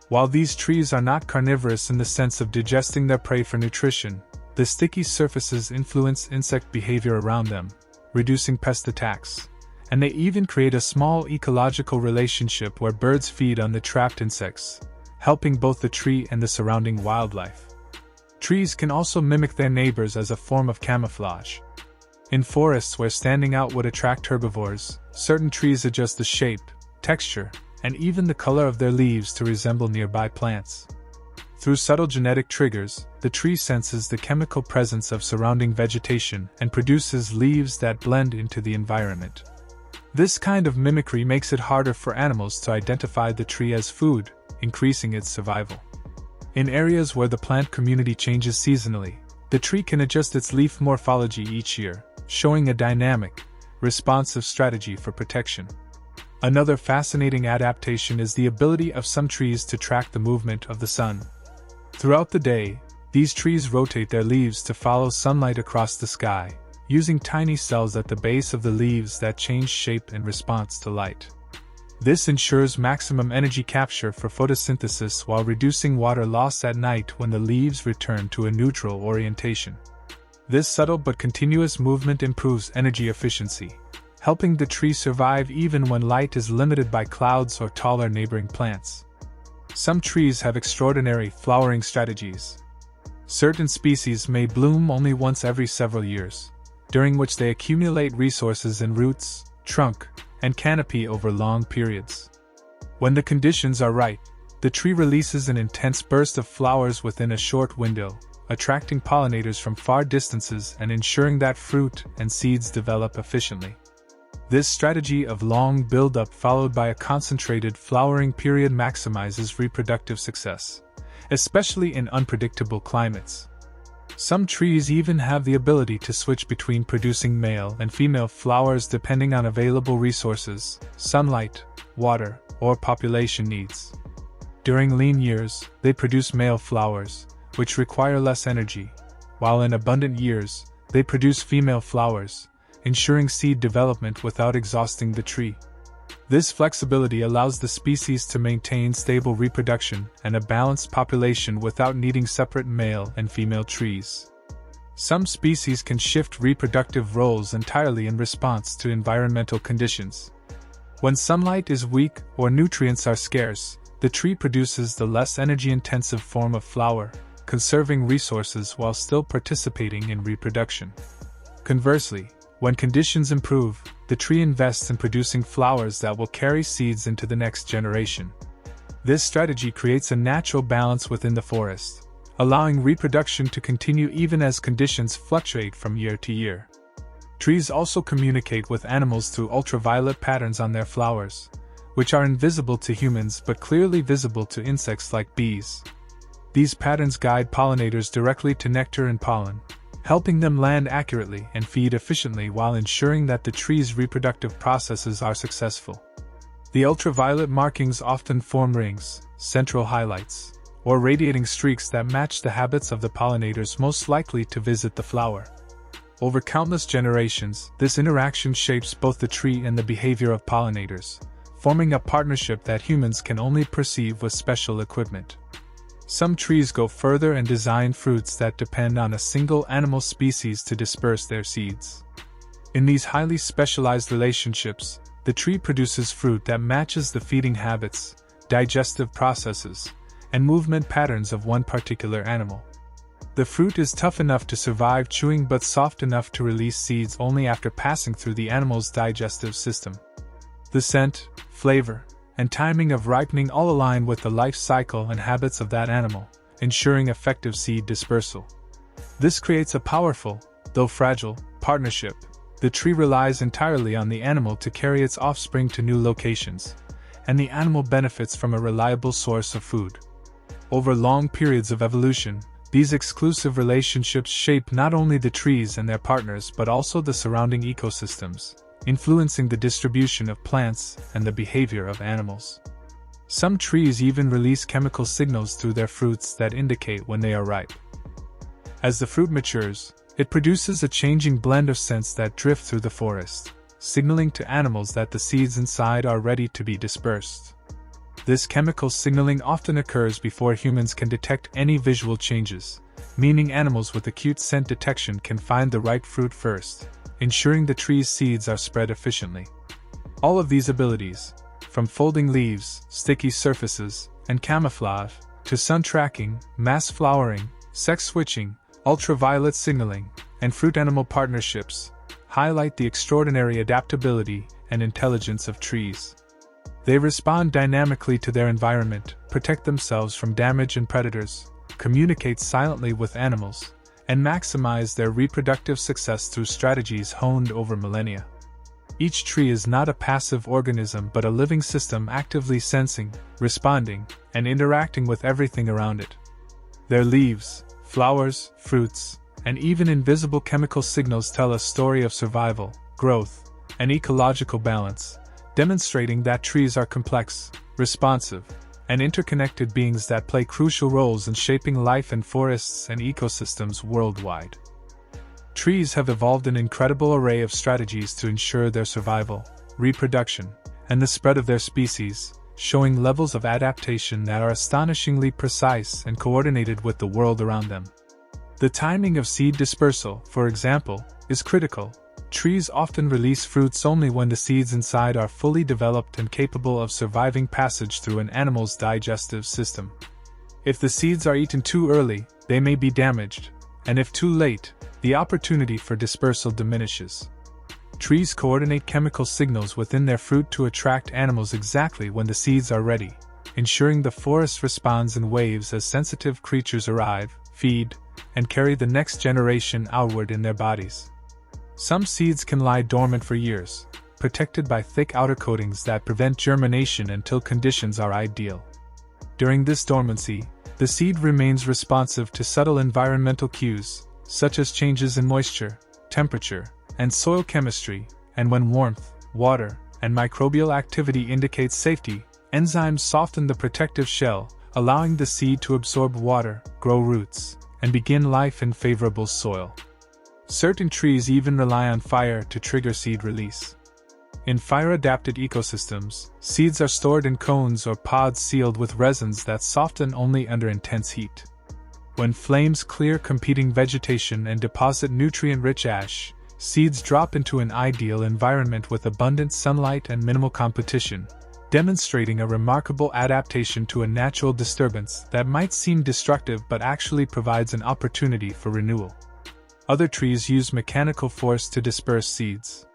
While these trees are not carnivorous in the sense of digesting their prey for nutrition, the sticky surfaces influence insect behavior around them, reducing pest attacks, and they even create a small ecological relationship where birds feed on the trapped insects, helping both the tree and the surrounding wildlife. Trees can also mimic their neighbors as a form of camouflage. In forests where standing out would attract herbivores, certain trees adjust the shape, texture, and even the color of their leaves to resemble nearby plants. Through subtle genetic triggers, the tree senses the chemical presence of surrounding vegetation and produces leaves that blend into the environment. This kind of mimicry makes it harder for animals to identify the tree as food, increasing its survival. In areas where the plant community changes seasonally, the tree can adjust its leaf morphology each year, showing a dynamic, responsive strategy for protection. Another fascinating adaptation is the ability of some trees to track the movement of the sun. Throughout the day, these trees rotate their leaves to follow sunlight across the sky, using tiny cells at the base of the leaves that change shape in response to light. This ensures maximum energy capture for photosynthesis while reducing water loss at night when the leaves return to a neutral orientation. This subtle but continuous movement improves energy efficiency, helping the tree survive even when light is limited by clouds or taller neighboring plants. Some trees have extraordinary flowering strategies. Certain species may bloom only once every several years, during which they accumulate resources in roots, trunk, and canopy over long periods. When the conditions are right, the tree releases an intense burst of flowers within a short window, attracting pollinators from far distances and ensuring that fruit and seeds develop efficiently. This strategy of long build-up followed by a concentrated flowering period maximizes reproductive success, especially in unpredictable climates. Some trees even have the ability to switch between producing male and female flowers depending on available resources, sunlight, water, or population needs. During lean years, they produce male flowers, which require less energy, while in abundant years, they produce female flowers, ensuring seed development without exhausting the tree. This flexibility allows the species to maintain stable reproduction and a balanced population without needing separate male and female trees. Some species can shift reproductive roles entirely in response to environmental conditions. When sunlight is weak or nutrients are scarce, the tree produces the less energy-intensive form of flower, conserving resources while still participating in reproduction. Conversely, when conditions improve, the tree invests in producing flowers that will carry seeds into the next generation. This strategy creates a natural balance within the forest, allowing reproduction to continue even as conditions fluctuate from year to year. Trees also communicate with animals through ultraviolet patterns on their flowers, which are invisible to humans but clearly visible to insects like bees. These patterns guide pollinators directly to nectar and pollen, helping them land accurately and feed efficiently while ensuring that the tree's reproductive processes are successful. The ultraviolet markings often form rings, central highlights, or radiating streaks that match the habits of the pollinators most likely to visit the flower. Over countless generations, this interaction shapes both the tree and the behavior of pollinators, forming a partnership that humans can only perceive with special equipment. Some trees go further and design fruits that depend on a single animal species to disperse their seeds. In these highly specialized relationships, the tree produces fruit that matches the feeding habits, digestive processes, and movement patterns of one particular animal. The fruit is tough enough to survive chewing but soft enough to release seeds only after passing through the animal's digestive system. The scent, flavor, and timing of ripening all align with the life cycle and habits of that animal, ensuring effective seed dispersal. This creates a powerful, though fragile, partnership. The tree relies entirely on the animal to carry its offspring to new locations, and the animal benefits from a reliable source of food. Over long periods of evolution, These exclusive relationships shape not only the trees and their partners but also the surrounding ecosystems, influencing the distribution of plants and the behavior of animals. Some trees even release chemical signals through their fruits that indicate when they are ripe. As the fruit matures, it produces a changing blend of scents that drift through the forest, signaling to animals that the seeds inside are ready to be dispersed. This chemical signaling often occurs before humans can detect any visual changes, meaning animals with acute scent detection can find the ripe fruit first, ensuring the tree's seeds are spread efficiently. All of these abilities, from folding leaves, sticky surfaces, and camouflage, to sun tracking, mass flowering, sex switching, ultraviolet signaling, and fruit-animal partnerships, highlight the extraordinary adaptability and intelligence of trees. They respond dynamically to their environment, protect themselves from damage and predators, communicate silently with animals, and maximize their reproductive success through strategies honed over millennia. Each tree is not a passive organism but a living system actively sensing, responding, and interacting with everything around it. Their leaves, flowers, fruits, and even invisible chemical signals tell a story of survival, growth, and ecological balance, demonstrating that trees are complex, responsive, and interconnected beings that play crucial roles in shaping life in forests and ecosystems worldwide. Trees have evolved an incredible array of strategies to ensure their survival, reproduction, and the spread of their species, showing levels of adaptation that are astonishingly precise and coordinated with the world around them. The timing of seed dispersal, for example, is critical. Trees often release fruits only when the seeds inside are fully developed and capable of surviving passage through an animal's digestive system. If the seeds are eaten too early, they may be damaged, and if too late, the opportunity for dispersal diminishes. Trees coordinate chemical signals within their fruit to attract animals exactly when the seeds are ready, ensuring the forest responds in waves as sensitive creatures arrive, feed, and carry the next generation outward in their bodies. Some seeds can lie dormant for years, protected by thick outer coatings that prevent germination until conditions are ideal. During this dormancy, the seed remains responsive to subtle environmental cues, such as changes in moisture, temperature, and soil chemistry, and when warmth, water, and microbial activity indicate safety, enzymes soften the protective shell, allowing the seed to absorb water, grow roots, and begin life in favorable soil. Certain trees even rely on fire to trigger seed release. In fire-adapted ecosystems, seeds are stored in cones or pods sealed with resins that soften only under intense heat. When flames clear competing vegetation and deposit nutrient-rich ash, seeds drop into an ideal environment with abundant sunlight and minimal competition, demonstrating a remarkable adaptation to a natural disturbance that might seem destructive but actually provides an opportunity for renewal. Other trees use mechanical force to disperse seeds.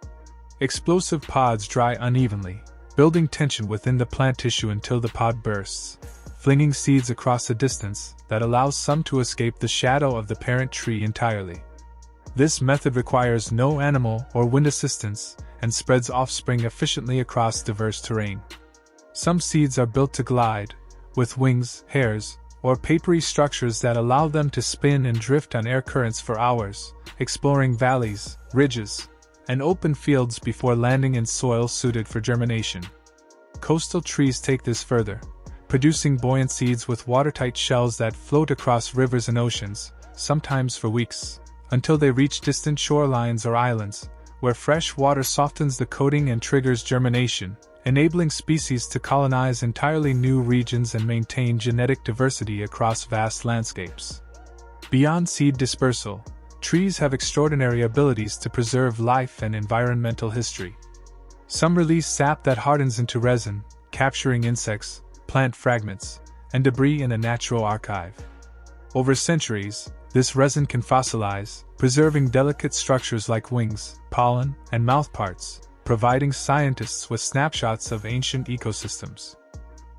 Explosive pods dry unevenly, building tension within the plant tissue until the pod bursts, flinging seeds across a distance that allows some to escape the shadow of the parent tree entirely. This method requires no animal or wind assistance and spreads offspring efficiently across diverse terrain. Some seeds are built to glide, with wings, hairs, or papery structures that allow them to spin and drift on air currents for hours, exploring valleys, ridges, and open fields before landing in soil suited for germination. Coastal trees take this further, producing buoyant seeds with watertight shells that float across rivers and oceans, sometimes for weeks, until they reach distant shorelines or islands, where fresh water softens the coating and triggers germination, enabling species to colonize entirely new regions and maintain genetic diversity across vast landscapes. Beyond seed dispersal, trees have extraordinary abilities to preserve life and environmental history. Some release sap that hardens into resin, capturing insects, plant fragments, and debris in a natural archive. Over centuries, this resin can fossilize, preserving delicate structures like wings, pollen, and mouthparts, providing scientists with snapshots of ancient ecosystems.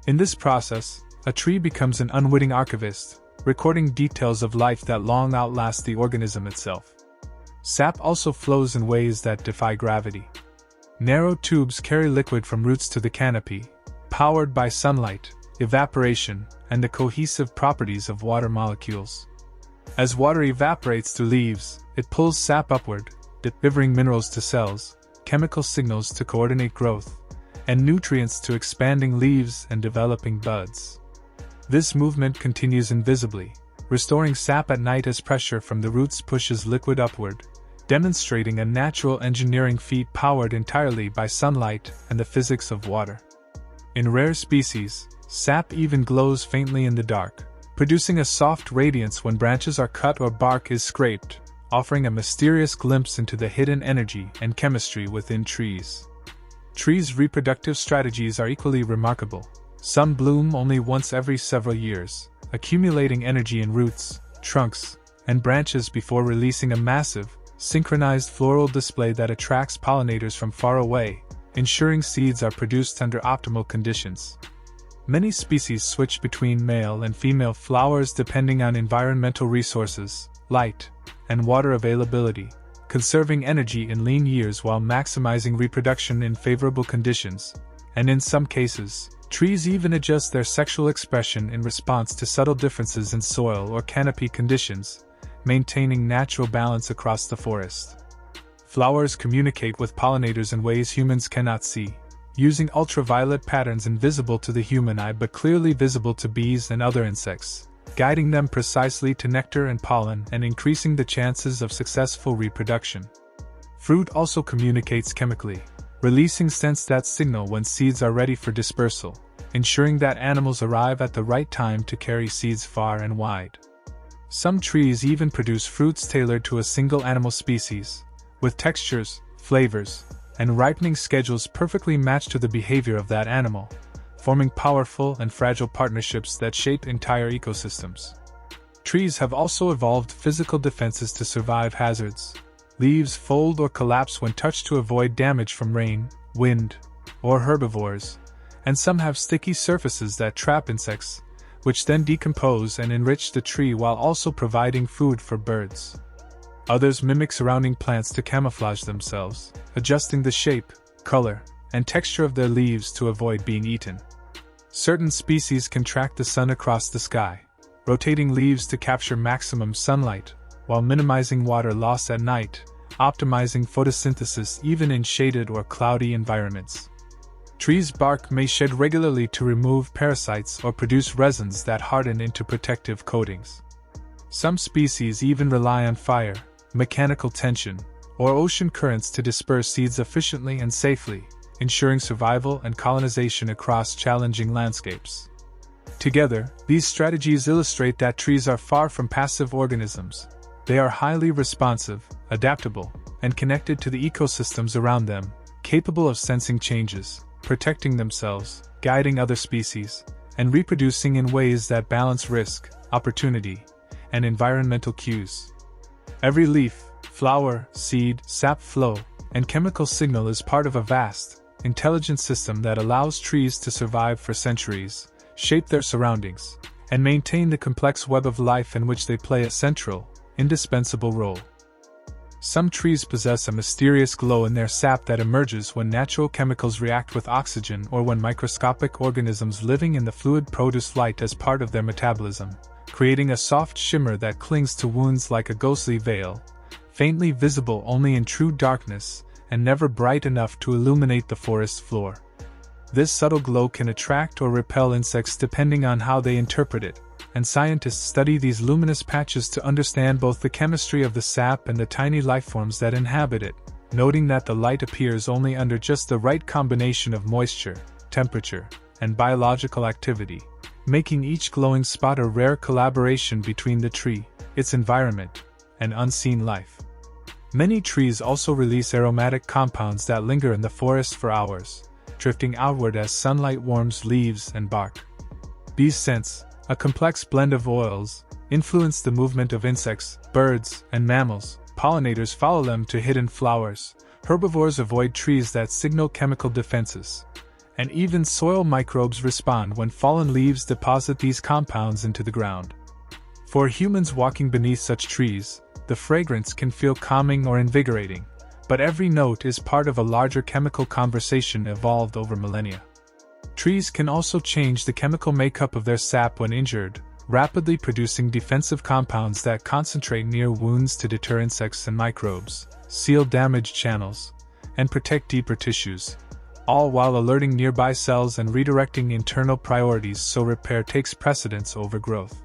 In this process, a tree becomes an unwitting archivist, recording details of life that long outlast the organism itself. Sap also flows in ways that defy gravity. Narrow tubes carry liquid from roots to the canopy, powered by sunlight, evaporation, and the cohesive properties of water molecules. As water evaporates through leaves, it pulls sap upward, delivering minerals to cells, chemical signals to coordinate growth, and nutrients to expanding leaves and developing buds. This movement continues invisibly, restoring sap at night as pressure from the roots pushes liquid upward, demonstrating a natural engineering feat powered entirely by sunlight and the physics of water. In rare species, sap even glows faintly in the dark, producing a soft radiance when branches are cut or bark is scraped, offering a mysterious glimpse into the hidden energy and chemistry within trees. Trees' reproductive strategies are equally remarkable. Some bloom only once every several years, accumulating energy in roots, trunks, and branches before releasing a massive, synchronized floral display that attracts pollinators from far away, ensuring seeds are produced under optimal conditions. Many species switch between male and female flowers depending on environmental resources, light, and water availability, conserving energy in lean years while maximizing reproduction in favorable conditions, and in some cases, trees even adjust their sexual expression in response to subtle differences in soil or canopy conditions, maintaining natural balance across the forest. Flowers communicate with pollinators in ways humans cannot see, using ultraviolet patterns invisible to the human eye but clearly visible to bees and other insects, guiding them precisely to nectar and pollen and increasing the chances of successful reproduction. Fruit also communicates chemically, releasing scents that signal when seeds are ready for dispersal, ensuring that animals arrive at the right time to carry seeds far and wide. Some trees even produce fruits tailored to a single animal species, with textures, flavors, and ripening schedules perfectly matched to the behavior of that animal, forming powerful and fragile partnerships that shape entire ecosystems. Trees have also evolved physical defenses to survive hazards. Leaves fold or collapse when touched to avoid damage from rain, wind, or herbivores, and some have sticky surfaces that trap insects, which then decompose and enrich the tree while also providing food for birds. Others mimic surrounding plants to camouflage themselves, adjusting the shape, color, and texture of their leaves to avoid being eaten. Certain species can track the sun across the sky, rotating leaves to capture maximum sunlight, while minimizing water loss at night, optimizing photosynthesis even in shaded or cloudy environments. Trees' bark may shed regularly to remove parasites or produce resins that harden into protective coatings. Some species even rely on fire, mechanical tension, or ocean currents to disperse seeds efficiently and safely, ensuring survival and colonization across challenging landscapes. Together, these strategies illustrate that trees are far from passive organisms. They are highly responsive, adaptable, and connected to the ecosystems around them, capable of sensing changes, protecting themselves, guiding other species, and reproducing in ways that balance risk, opportunity, and environmental cues. Every leaf, flower, seed, sap flow, and chemical signal is part of a vast, intelligent system that allows trees to survive for centuries, shape their surroundings, and maintain the complex web of life in which they play a central, indispensable role. Some trees possess a mysterious glow in their sap that emerges when natural chemicals react with oxygen or when microscopic organisms living in the fluid produce light as part of their metabolism, creating a soft shimmer that clings to wounds like a ghostly veil, faintly visible only in true darkness and never bright enough to illuminate the forest floor. This subtle glow can attract or repel insects depending on how they interpret it, and scientists study these luminous patches to understand both the chemistry of the sap and the tiny lifeforms that inhabit it, noting that the light appears only under just the right combination of moisture, temperature, and biological activity, making each glowing spot a rare collaboration between the tree, its environment, and unseen life. Many trees also release aromatic compounds that linger in the forest for hours, drifting outward as sunlight warms leaves and bark. These scents, a complex blend of oils, influence the movement of insects, birds, and mammals. Pollinators follow them to hidden flowers, herbivores avoid trees that signal chemical defenses, and even soil microbes respond when fallen leaves deposit these compounds into the ground. For humans walking beneath such trees, the fragrance can feel calming or invigorating, but every note is part of a larger chemical conversation evolved over millennia. Trees can also change the chemical makeup of their sap when injured, rapidly producing defensive compounds that concentrate near wounds to deter insects and microbes, seal damaged channels, and protect deeper tissues, all while alerting nearby cells and redirecting internal priorities so repair takes precedence over growth.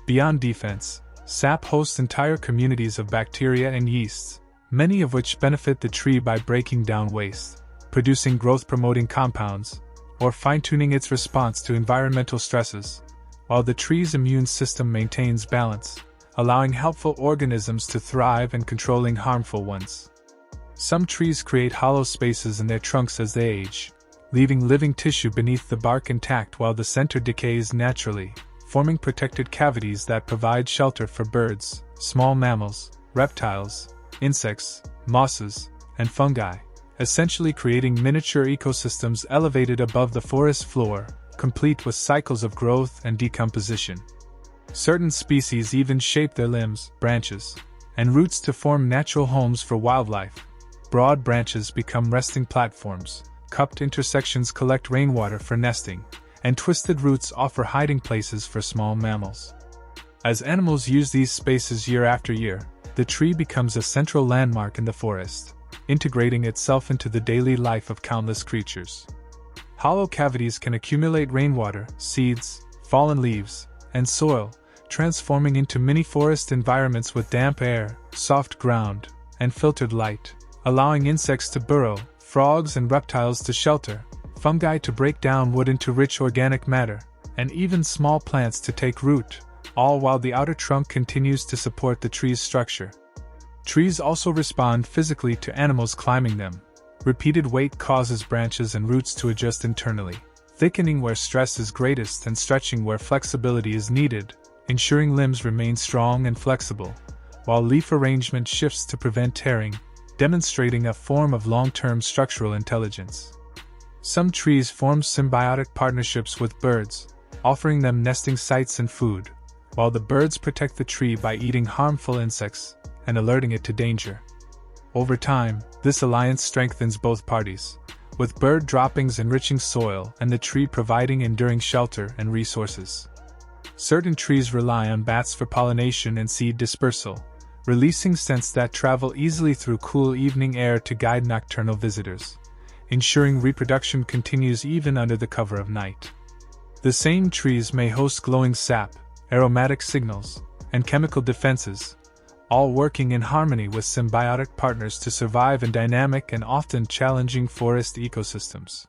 Beyond defense, sap hosts entire communities of bacteria and yeasts, many of which benefit the tree by breaking down waste, producing growth-promoting compounds, or fine-tuning its response to environmental stresses, while the tree's immune system maintains balance, allowing helpful organisms to thrive and controlling harmful ones. Some trees create hollow spaces in their trunks as they age, leaving living tissue beneath the bark intact while the center decays naturally, forming protected cavities that provide shelter for birds, small mammals, reptiles, insects, mosses, and fungi, essentially creating miniature ecosystems elevated above the forest floor, complete with cycles of growth and decomposition. Certain species even shape their limbs, branches, and roots to form natural homes for wildlife. Broad branches become resting platforms, cupped intersections collect rainwater for nesting, and twisted roots offer hiding places for small mammals. As animals use these spaces year after year, the tree becomes a central landmark in the forest, integrating itself into the daily life of countless creatures. Hollow cavities can accumulate rainwater, seeds, fallen leaves, and soil, transforming into mini-forest environments with damp air, soft ground, and filtered light, allowing insects to burrow, frogs and reptiles to shelter, fungi to break down wood into rich organic matter, and even small plants to take root, all while the outer trunk continues to support the tree's structure. Trees also respond physically to animals climbing them. Repeated weight causes branches and roots to adjust internally, thickening where stress is greatest and stretching where flexibility is needed, ensuring limbs remain strong and flexible, while leaf arrangement shifts to prevent tearing, demonstrating a form of long-term structural intelligence. Some trees form symbiotic partnerships with birds, offering them nesting sites and food, while the birds protect the tree by eating harmful insects and alerting it to danger. Over time, this alliance strengthens both parties, with bird droppings enriching soil and the tree providing enduring shelter and resources. Certain trees rely on bats for pollination and seed dispersal, releasing scents that travel easily through cool evening air to guide nocturnal visitors, ensuring reproduction continues even under the cover of night. The same trees may host glowing sap, aromatic signals, and chemical defenses, all working in harmony with symbiotic partners to survive in dynamic and often challenging forest ecosystems.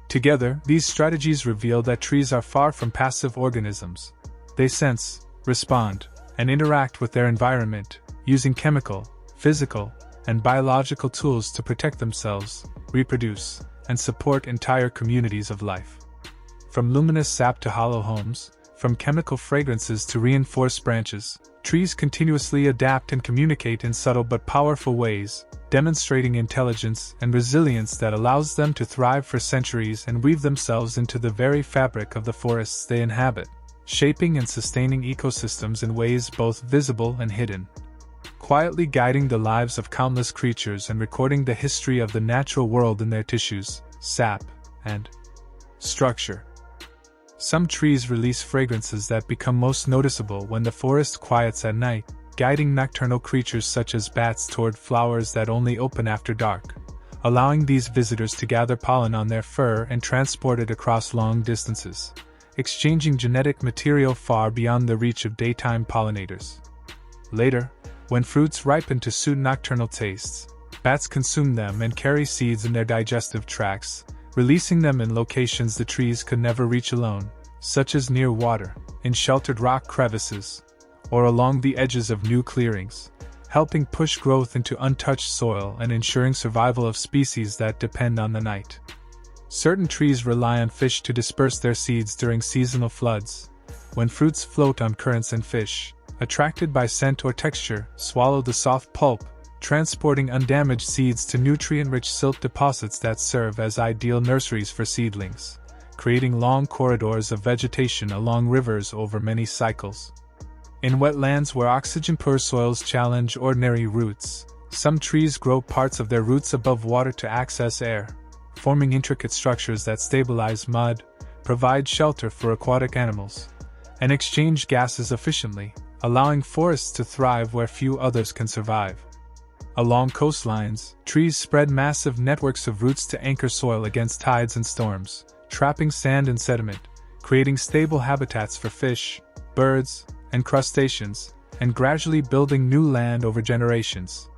Together, these strategies reveal that trees are far from passive organisms. They sense, respond, and interact with their environment, using chemical, physical, and biological tools to protect themselves, reproduce, and support entire communities of life. From luminous sap to hollow homes, from chemical fragrances to reinforced branches, trees continuously adapt and communicate in subtle but powerful ways, demonstrating intelligence and resilience that allows them to thrive for centuries and weave themselves into the very fabric of the forests they inhabit, shaping and sustaining ecosystems in ways both visible and hidden, quietly guiding the lives of countless creatures and recording the history of the natural world in their tissues, sap, and structure. Some trees release fragrances that become most noticeable when the forest quiets at night, guiding nocturnal creatures such as bats toward flowers that only open after dark, allowing these visitors to gather pollen on their fur and transport it across long distances, exchanging genetic material far beyond the reach of daytime pollinators. Later, when fruits ripen to suit nocturnal tastes, bats consume them and carry seeds in their digestive tracts, releasing them in locations the trees could never reach alone, such as near water, in sheltered rock crevices, or along the edges of new clearings, helping push growth into untouched soil and ensuring survival of species that depend on the night. Certain trees rely on fish to disperse their seeds during seasonal floods, when fruits float on currents and fish, attracted by scent or texture, swallow the soft pulp, transporting undamaged seeds to nutrient-rich silt deposits that serve as ideal nurseries for seedlings, creating long corridors of vegetation along rivers over many cycles. In wetlands where oxygen-poor soils challenge ordinary roots, some trees grow parts of their roots above water to access air, forming intricate structures that stabilize mud, provide shelter for aquatic animals, and exchange gases efficiently, allowing forests to thrive where few others can survive. Along coastlines, trees spread massive networks of roots to anchor soil against tides and storms, trapping sand and sediment, creating stable habitats for fish, birds, and crustaceans, and gradually building new land over generations.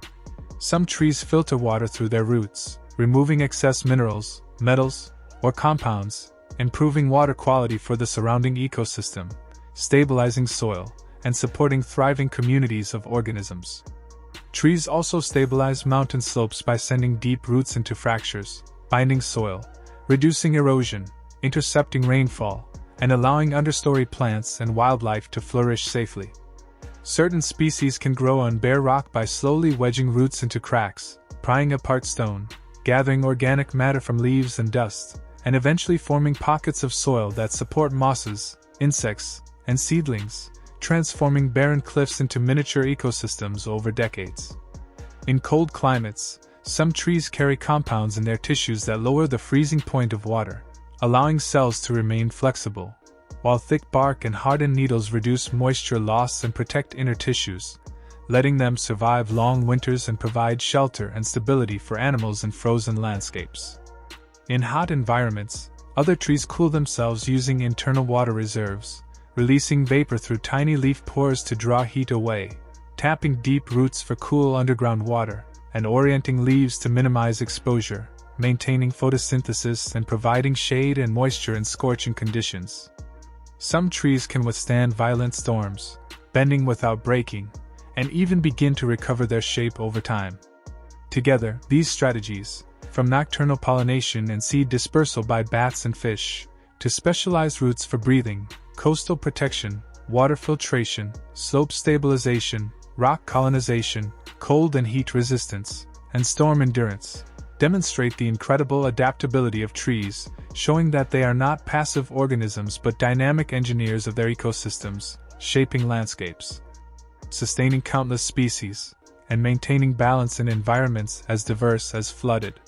Some trees filter water through their roots, removing excess minerals, metals, or compounds, improving water quality for the surrounding ecosystem, stabilizing soil, and supporting thriving communities of organisms. Trees also stabilize mountain slopes by sending deep roots into fractures, binding soil, reducing erosion, intercepting rainfall, and allowing understory plants and wildlife to flourish safely. Certain species can grow on bare rock by slowly wedging roots into cracks, prying apart stone, gathering organic matter from leaves and dust, and eventually forming pockets of soil that support mosses, insects, and seedlings, transforming barren cliffs into miniature ecosystems over decades. In cold climates, some trees carry compounds in their tissues that lower the freezing point of water, allowing cells to remain flexible, while thick bark and hardened needles reduce moisture loss and protect inner tissues, letting them survive long winters and provide shelter and stability for animals in frozen landscapes. In hot environments, other trees cool themselves using internal water reserves, releasing vapor through tiny leaf pores to draw heat away, tapping deep roots for cool underground water, and orienting leaves to minimize exposure, maintaining photosynthesis and providing shade and moisture in scorching conditions. Some trees can withstand violent storms, bending without breaking, and even begin to recover their shape over time. Together, these strategies, from nocturnal pollination and seed dispersal by bats and fish, to specialized roots for breathing, coastal protection, water filtration, slope stabilization, rock colonization, cold and heat resistance, and storm endurance, demonstrate the incredible adaptability of trees, showing that they are not passive organisms but dynamic engineers of their ecosystems, shaping landscapes, sustaining countless species, and maintaining balance in environments as diverse as flooded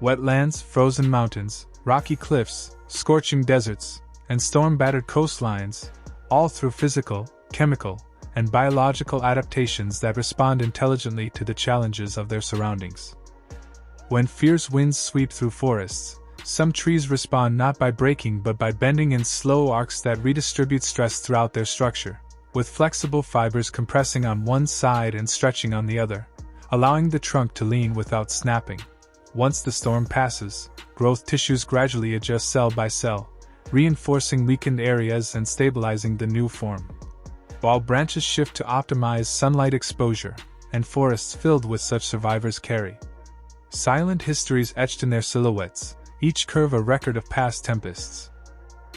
wetlands, frozen mountains, rocky cliffs, scorching deserts, and storm-battered coastlines, all through physical, chemical, and biological adaptations that respond intelligently to the challenges of their surroundings. When fierce winds sweep through forests, some trees respond not by breaking but by bending in slow arcs that redistribute stress throughout their structure, with flexible fibers compressing on one side and stretching on the other, allowing the trunk to lean without snapping. Once the storm passes, growth tissues gradually adjust cell by cell, reinforcing weakened areas and stabilizing the new form. While branches shift to optimize sunlight exposure, and forests filled with such survivors carry silent histories etched in their silhouettes, each curve a record of past tempests.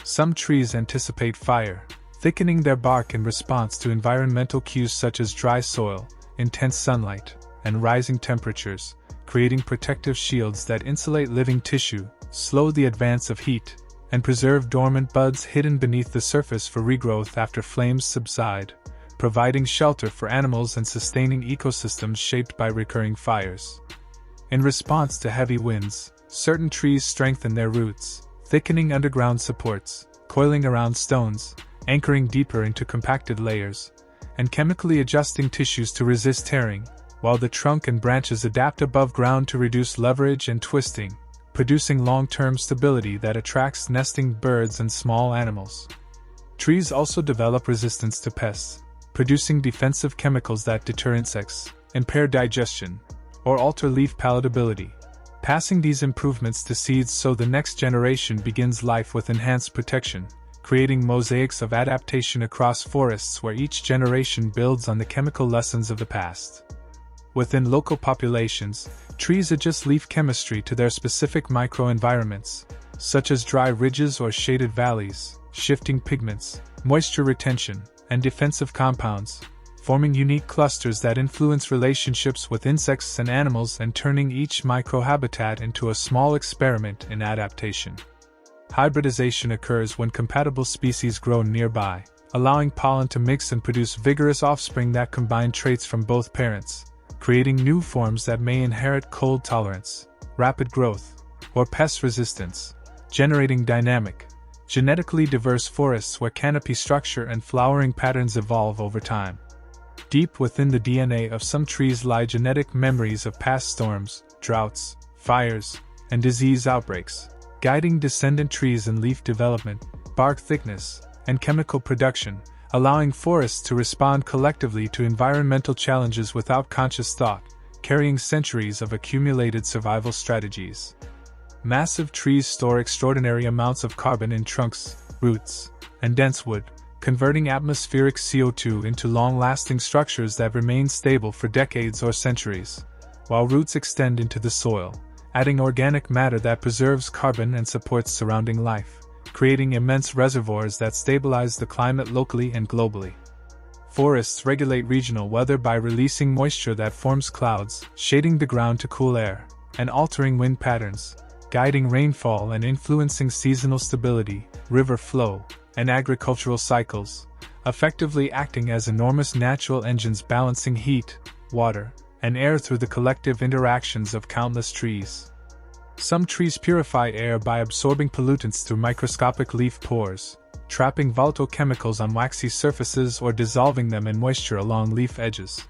Some trees anticipate fire, thickening their bark in response to environmental cues such as dry soil, intense sunlight, and rising temperatures, creating protective shields that insulate living tissue, slow the advance of heat, and preserve dormant buds hidden beneath the surface for regrowth after flames subside, providing shelter for animals and sustaining ecosystems shaped by recurring fires. In response to heavy winds, certain trees strengthen their roots, thickening underground supports, coiling around stones, anchoring deeper into compacted layers, and chemically adjusting tissues to resist tearing, while the trunk and branches adapt above ground to reduce leverage and twisting, producing long-term stability that attracts nesting birds and small animals. Trees also develop resistance to pests, producing defensive chemicals that deter insects, impair digestion, or alter leaf palatability, passing these improvements to seeds so the next generation begins life with enhanced protection, creating mosaics of adaptation across forests where each generation builds on the chemical lessons of the past. Within local populations, trees adjust leaf chemistry to their specific microenvironments, such as dry ridges or shaded valleys, shifting pigments, moisture retention, and defensive compounds, forming unique clusters that influence relationships with insects and animals and turning each microhabitat into a small experiment in adaptation. Hybridization occurs when compatible species grow nearby, allowing pollen to mix and produce vigorous offspring that combine traits from both parents, creating new forms that may inherit cold tolerance, rapid growth, or pest resistance, generating dynamic, genetically diverse forests where canopy structure and flowering patterns evolve over time. Deep within the DNA of some trees lie genetic memories of past storms, droughts, fires, and disease outbreaks, guiding descendant trees in leaf development, bark thickness, and chemical production, allowing forests to respond collectively to environmental challenges without conscious thought, carrying centuries of accumulated survival strategies. Massive trees store extraordinary amounts of carbon in trunks, roots, and dense wood, converting atmospheric CO2 into long-lasting structures that remain stable for decades or centuries, while roots extend into the soil, adding organic matter that preserves carbon and supports surrounding life, creating immense reservoirs that stabilize the climate locally and globally. Forests regulate regional weather by releasing moisture that forms clouds, shading the ground to cool air, and altering wind patterns, guiding rainfall and influencing seasonal stability, river flow, and agricultural cycles, effectively acting as enormous natural engines balancing heat, water, and air through the collective interactions of countless trees. Some trees purify air by absorbing pollutants through microscopic leaf pores, trapping volatile chemicals on waxy surfaces or dissolving them in moisture along leaf edges,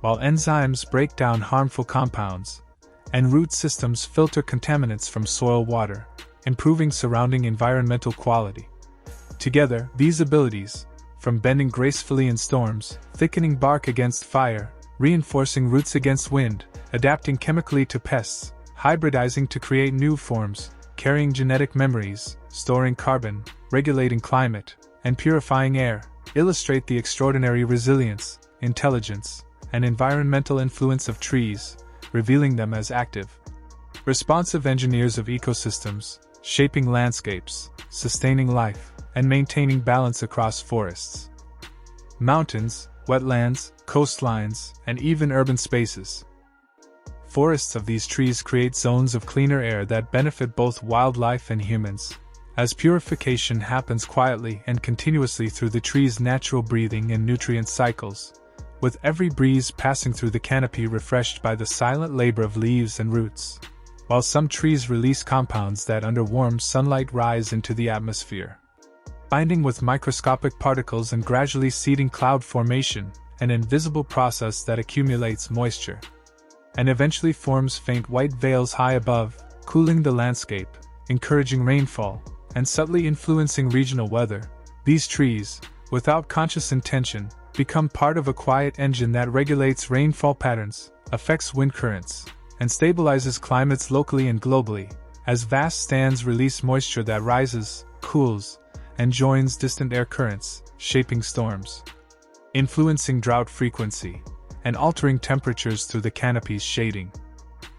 while enzymes break down harmful compounds, and root systems filter contaminants from soil water, improving surrounding environmental quality. Together, these abilities, from bending gracefully in storms, thickening bark against fire, reinforcing roots against wind, adapting chemically to pests, hybridizing to create new forms, carrying genetic memories, storing carbon, regulating climate, and purifying air, illustrate the extraordinary resilience, intelligence, and environmental influence of trees, revealing them as active, responsive engineers of ecosystems, shaping landscapes, sustaining life, and maintaining balance across forests, mountains, wetlands, coastlines, and even urban spaces. Forests of these trees create zones of cleaner air that benefit both wildlife and humans, as purification happens quietly and continuously through the tree's natural breathing and nutrient cycles, with every breeze passing through the canopy refreshed by the silent labor of leaves and roots, while some trees release compounds that under warm sunlight rise into the atmosphere, binding with microscopic particles and gradually seeding cloud formation, an invisible process that accumulates moisture and eventually forms faint white veils high above, cooling the landscape, encouraging rainfall, and subtly influencing regional weather. These trees, without conscious intention, become part of a quiet engine that regulates rainfall patterns, affects wind currents, and stabilizes climates locally and globally, as vast stands release moisture that rises, cools, and joins distant air currents, shaping storms, influencing drought frequency, and altering temperatures through the canopy's shading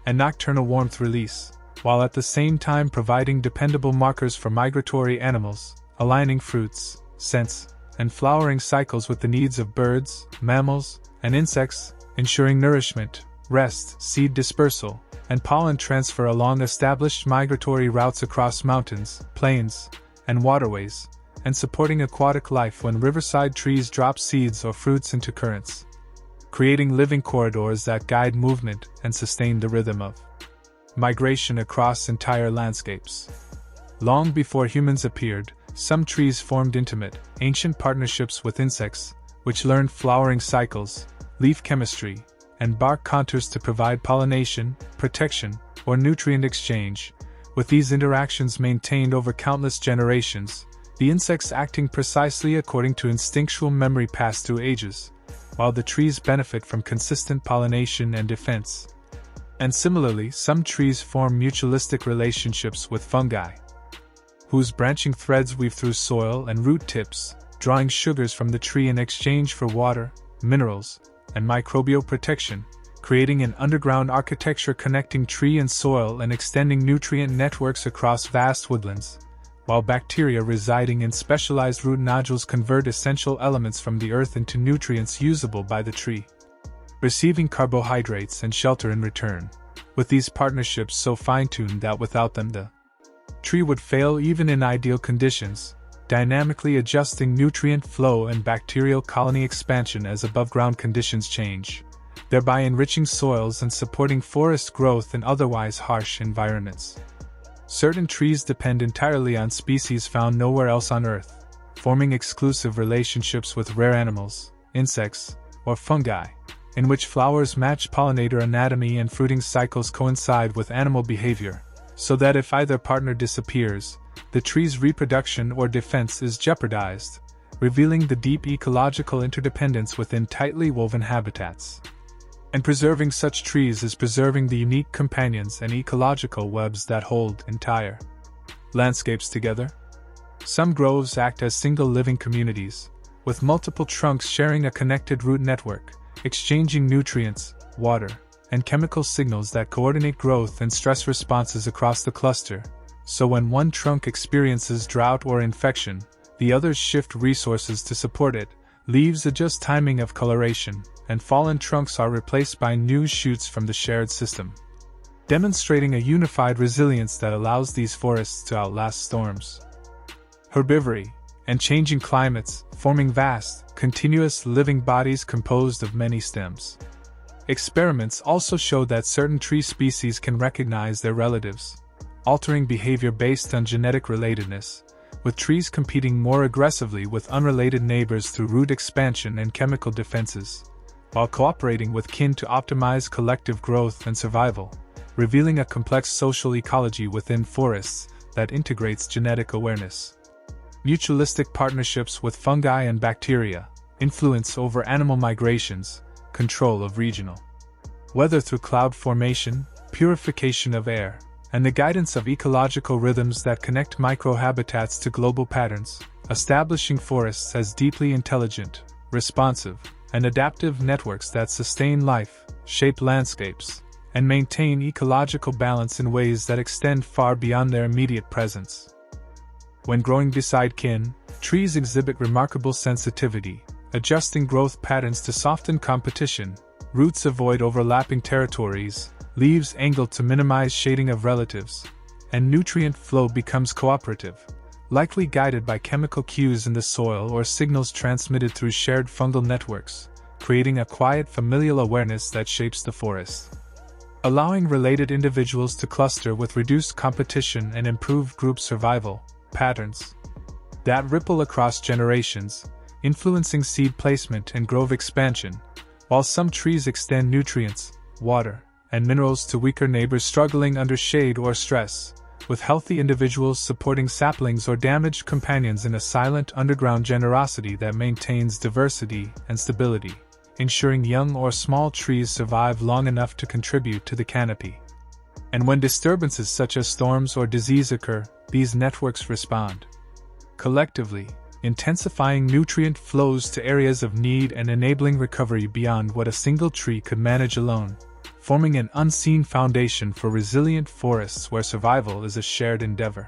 and nocturnal warmth release, while at the same time providing dependable markers for migratory animals, aligning fruits, scents, and flowering cycles with the needs of birds, mammals, and insects, ensuring nourishment, rest, seed dispersal, and pollen transfer along established migratory routes across mountains, plains, and waterways, and supporting aquatic life when riverside trees drop seeds or fruits into currents, creating living corridors that guide movement and sustain the rhythm of migration across entire landscapes. Long before humans appeared, some trees formed intimate, ancient partnerships with insects, which learned flowering cycles, leaf chemistry, and bark contours to provide pollination, protection, or nutrient exchange, with these interactions maintained over countless generations, the insects acting precisely according to instinctual memory passed through ages, while the trees benefit from consistent pollination and defense. And similarly, some trees form mutualistic relationships with fungi, whose branching threads weave through soil and root tips, drawing sugars from the tree in exchange for water, minerals, and microbial protection, creating an underground architecture connecting tree and soil and extending nutrient networks across vast woodlands, while bacteria residing in specialized root nodules convert essential elements from the earth into nutrients usable by the tree, receiving carbohydrates and shelter in return, with these partnerships so fine-tuned that without them the tree would fail even in ideal conditions, dynamically adjusting nutrient flow and bacterial colony expansion as above-ground conditions change, thereby enriching soils and supporting forest growth in otherwise harsh environments. Certain trees depend entirely on species found nowhere else on Earth, forming exclusive relationships with rare animals, insects, or fungi, in which flowers match pollinator anatomy and fruiting cycles coincide with animal behavior, so that if either partner disappears, the tree's reproduction or defense is jeopardized, revealing the deep ecological interdependence within tightly woven habitats. And preserving such trees is preserving the unique companions and ecological webs that hold entire landscapes together. Some groves act as single living communities, with multiple trunks sharing a connected root network, exchanging nutrients, water, and chemical signals that coordinate growth and stress responses across the cluster, so when one trunk experiences drought or infection, the others shift resources to support it, leaves adjust timing of coloration, and fallen trunks are replaced by new shoots from the shared system, demonstrating a unified resilience that allows these forests to outlast storms, herbivory, and changing climates, forming vast, continuous living bodies composed of many stems. Experiments also show that certain tree species can recognize their relatives, altering behavior based on genetic relatedness, with trees competing more aggressively with unrelated neighbors through root expansion and chemical defenses, while cooperating with kin to optimize collective growth and survival, revealing a complex social ecology within forests that integrates genetic awareness, mutualistic partnerships with fungi and bacteria, influence over animal migrations, control of regional weather through cloud formation, purification of air, and the guidance of ecological rhythms that connect microhabitats to global patterns, establishing forests as deeply intelligent, responsive, and adaptive networks that sustain life, shape landscapes, and maintain ecological balance in ways that extend far beyond their immediate presence. When growing beside kin, trees exhibit remarkable sensitivity, adjusting growth patterns to soften competition, roots avoid overlapping territories, leaves angle to minimize shading of relatives, and nutrient flow becomes cooperative, likely guided by chemical cues in the soil or signals transmitted through shared fungal networks, creating a quiet familial awareness that shapes the forest, allowing related individuals to cluster with reduced competition and improved group survival patterns that ripple across generations, influencing seed placement and grove expansion, while some trees extend nutrients, water, and minerals to weaker neighbors struggling under shade or stress, with healthy individuals supporting saplings or damaged companions in a silent underground generosity that maintains diversity and stability, ensuring young or small trees survive long enough to contribute to the canopy. And when disturbances such as storms or disease occur, these networks respond collectively, intensifying nutrient flows to areas of need and enabling recovery beyond what a single tree could manage alone, forming an unseen foundation for resilient forests where survival is a shared endeavor.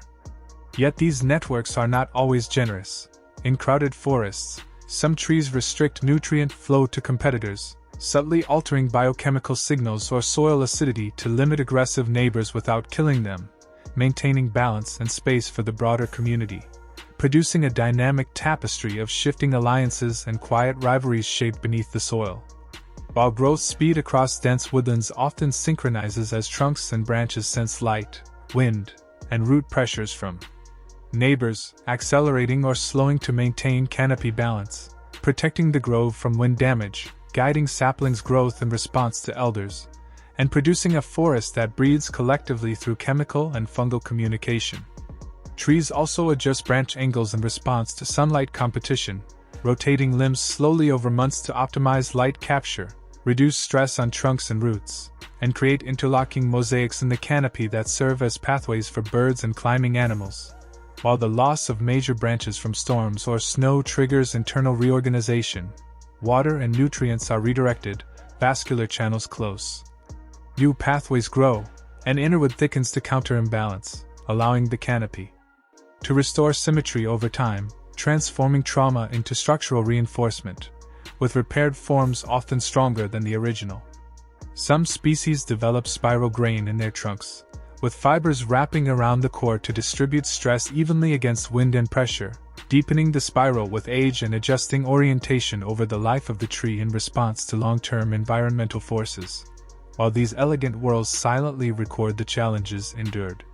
Yet these networks are not always generous. In crowded forests, some trees restrict nutrient flow to competitors, subtly altering biochemical signals or soil acidity to limit aggressive neighbors without killing them, maintaining balance and space for the broader community, producing a dynamic tapestry of shifting alliances and quiet rivalries shaped beneath the soil. While growth speed across dense woodlands often synchronizes as trunks and branches sense light, wind, and root pressures from neighbors, accelerating or slowing to maintain canopy balance, protecting the grove from wind damage, guiding saplings' growth in response to elders, and producing a forest that breathes collectively through chemical and fungal communication. Trees also adjust branch angles in response to sunlight competition, rotating limbs slowly over months to optimize light capture, reduce stress on trunks and roots, and create interlocking mosaics in the canopy that serve as pathways for birds and climbing animals. While the loss of major branches from storms or snow triggers internal reorganization, water and nutrients are redirected, vascular channels close. New pathways grow, and innerwood thickens to counter imbalance, allowing the canopy to restore symmetry over time, transforming trauma into structural reinforcement, with repaired forms often stronger than the original. Some species develop spiral grain in their trunks, with fibers wrapping around the core to distribute stress evenly against wind and pressure, deepening the spiral with age and adjusting orientation over the life of the tree in response to long-term environmental forces, while these elegant whorls silently record the challenges endured.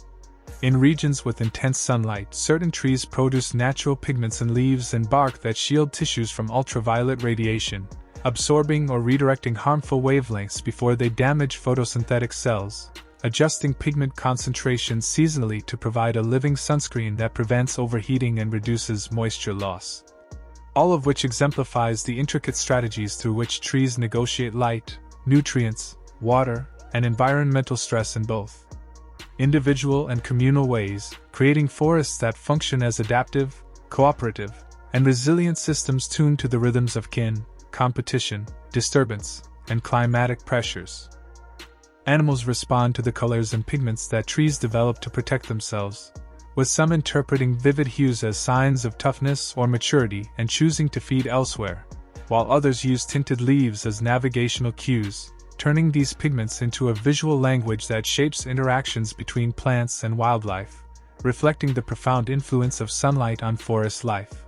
In regions with intense sunlight, certain trees produce natural pigments in leaves and bark that shield tissues from ultraviolet radiation, absorbing or redirecting harmful wavelengths before they damage photosynthetic cells, adjusting pigment concentrations seasonally to provide a living sunscreen that prevents overheating and reduces moisture loss. All of which exemplifies the intricate strategies through which trees negotiate light, nutrients, water, and environmental stress in both individual and communal ways, creating forests that function as adaptive, cooperative, and resilient systems tuned to the rhythms of kin, competition, disturbance, and climatic pressures. Animals respond to the colors and pigments that trees develop to protect themselves, with some interpreting vivid hues as signs of toughness or maturity and choosing to feed elsewhere, while others use tinted leaves as navigational cues, turning these pigments into a visual language that shapes interactions between plants and wildlife, reflecting the profound influence of sunlight on forest life.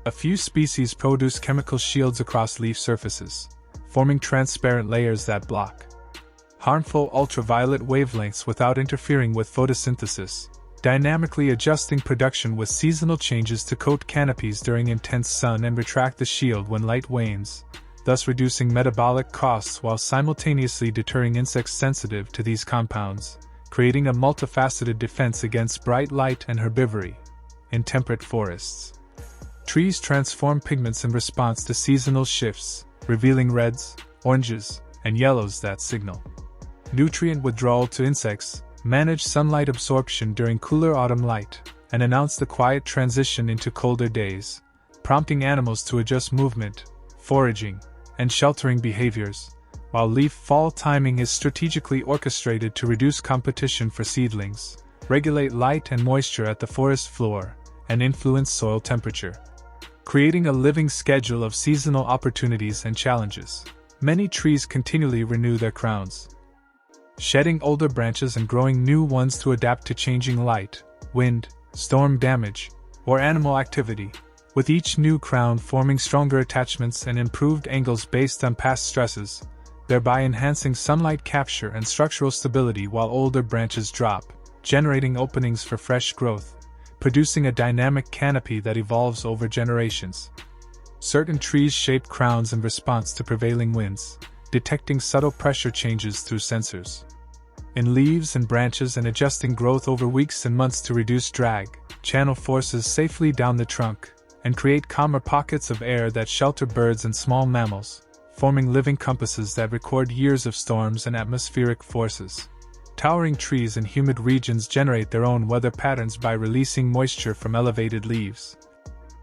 A few species produce chemical shields across leaf surfaces, forming transparent layers that block harmful ultraviolet wavelengths without interfering with photosynthesis, dynamically adjusting production with seasonal changes to coat canopies during intense sun and retract the shield when light wanes, thus reducing metabolic costs while simultaneously deterring insects sensitive to these compounds, creating a multifaceted defense against bright light and herbivory. In temperate forests, trees transform pigments in response to seasonal shifts, revealing reds, oranges, and yellows that signal nutrient withdrawal to insects, manage sunlight absorption during cooler autumn light, and announce the quiet transition into colder days, prompting animals to adjust movement, foraging, and sheltering behaviors, while leaf fall timing is strategically orchestrated to reduce competition for seedlings, regulate light and moisture at the forest floor, and influence soil temperature, creating a living schedule of seasonal opportunities and challenges. Many trees continually renew their crowns, shedding older branches and growing new ones to adapt to changing light, wind, storm damage, or animal activity, with each new crown forming stronger attachments and improved angles based on past stresses, thereby enhancing sunlight capture and structural stability while older branches drop, generating openings for fresh growth, producing a dynamic canopy that evolves over generations. Certain trees shape crowns in response to prevailing winds, detecting subtle pressure changes through sensors in leaves and branches and adjusting growth over weeks and months to reduce drag, channel forces safely down the trunk, and create calmer pockets of air that shelter birds and small mammals, forming living compasses that record years of storms and atmospheric forces. Towering trees in humid regions generate their own weather patterns by releasing moisture from elevated leaves,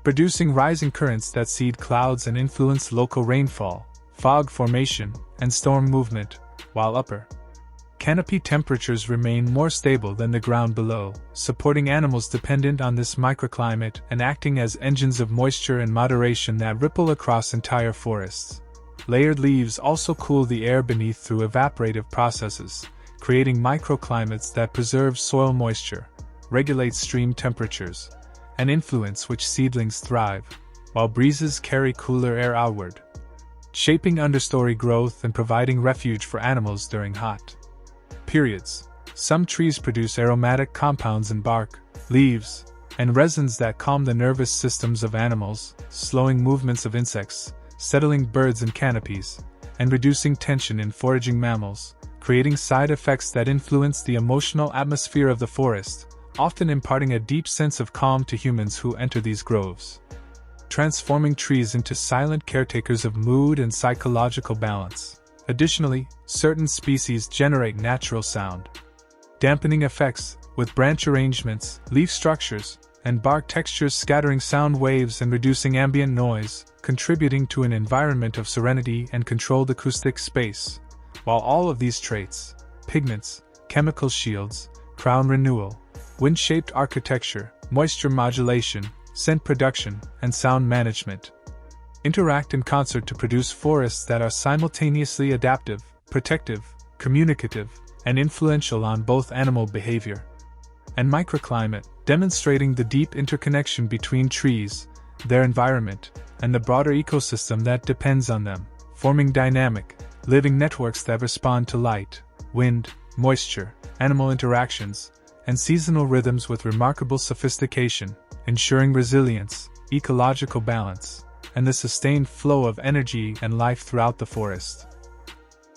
producing rising currents that seed clouds and influence local rainfall, fog formation, and storm movement, while upper canopy temperatures remain more stable than the ground below, supporting animals dependent on this microclimate and acting as engines of moisture and moderation that ripple across entire forests. Layered leaves also cool the air beneath through evaporative processes, creating microclimates that preserve soil moisture, regulate stream temperatures, and influence which seedlings thrive, while breezes carry cooler air outward, shaping understory growth and providing refuge for animals during hot periods. Some trees produce aromatic compounds in bark, leaves, and resins that calm the nervous systems of animals, slowing movements of insects, settling birds in canopies, and reducing tension in foraging mammals, creating side effects that influence the emotional atmosphere of the forest, often imparting a deep sense of calm to humans who enter these groves, transforming trees into silent caretakers of mood and psychological balance. Additionally, certain species generate natural sound dampening effects, with branch arrangements, leaf structures, and bark textures scattering sound waves and reducing ambient noise, contributing to an environment of serenity and controlled acoustic space. While all of these traits, pigments, chemical shields, crown renewal, wind-shaped architecture, moisture modulation, scent production, and sound management, interact in concert to produce forests that are simultaneously adaptive, protective, communicative, and influential on both animal behavior and microclimate, demonstrating the deep interconnection between trees, their environment, and the broader ecosystem that depends on them, forming dynamic, living networks that respond to light, wind, moisture, animal interactions, and seasonal rhythms with remarkable sophistication, ensuring resilience, ecological balance, and the sustained flow of energy and life throughout the forest.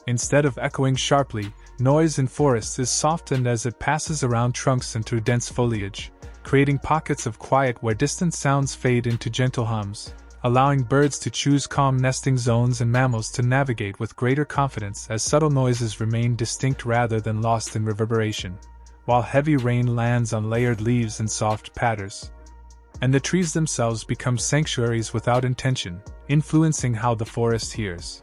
Instead of echoing sharply, noise in forests is softened as it passes around trunks and through dense foliage, creating pockets of quiet where distant sounds fade into gentle hums, allowing birds to choose calm nesting zones and mammals to navigate with greater confidence as subtle noises remain distinct rather than lost in reverberation, while heavy rain lands on layered leaves and soft patters. And the trees themselves become sanctuaries without intention, influencing how the forest hears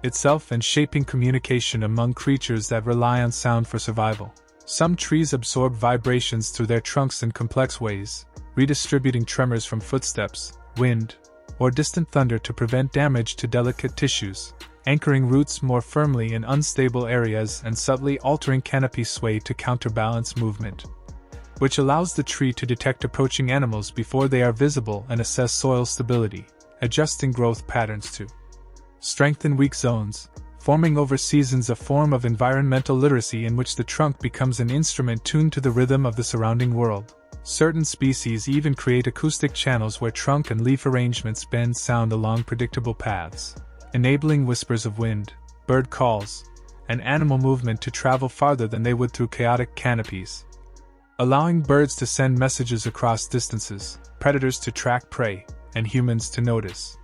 itself and shaping communication among creatures that rely on sound for survival. Some trees absorb vibrations through their trunks in complex ways, redistributing tremors from footsteps, wind, or distant thunder to prevent damage to delicate tissues, anchoring roots more firmly in unstable areas and subtly altering canopy sway to counterbalance movement, which allows the tree to detect approaching animals before they are visible and assess soil stability, adjusting growth patterns to strengthen weak zones, forming over seasons a form of environmental literacy in which the trunk becomes an instrument tuned to the rhythm of the surrounding world. Certain species even create acoustic channels where trunk and leaf arrangements bend sound along predictable paths, enabling whispers of wind, bird calls, and animal movement to travel farther than they would through chaotic canopies, allowing birds to send messages across distances, predators to track prey, and humans to notice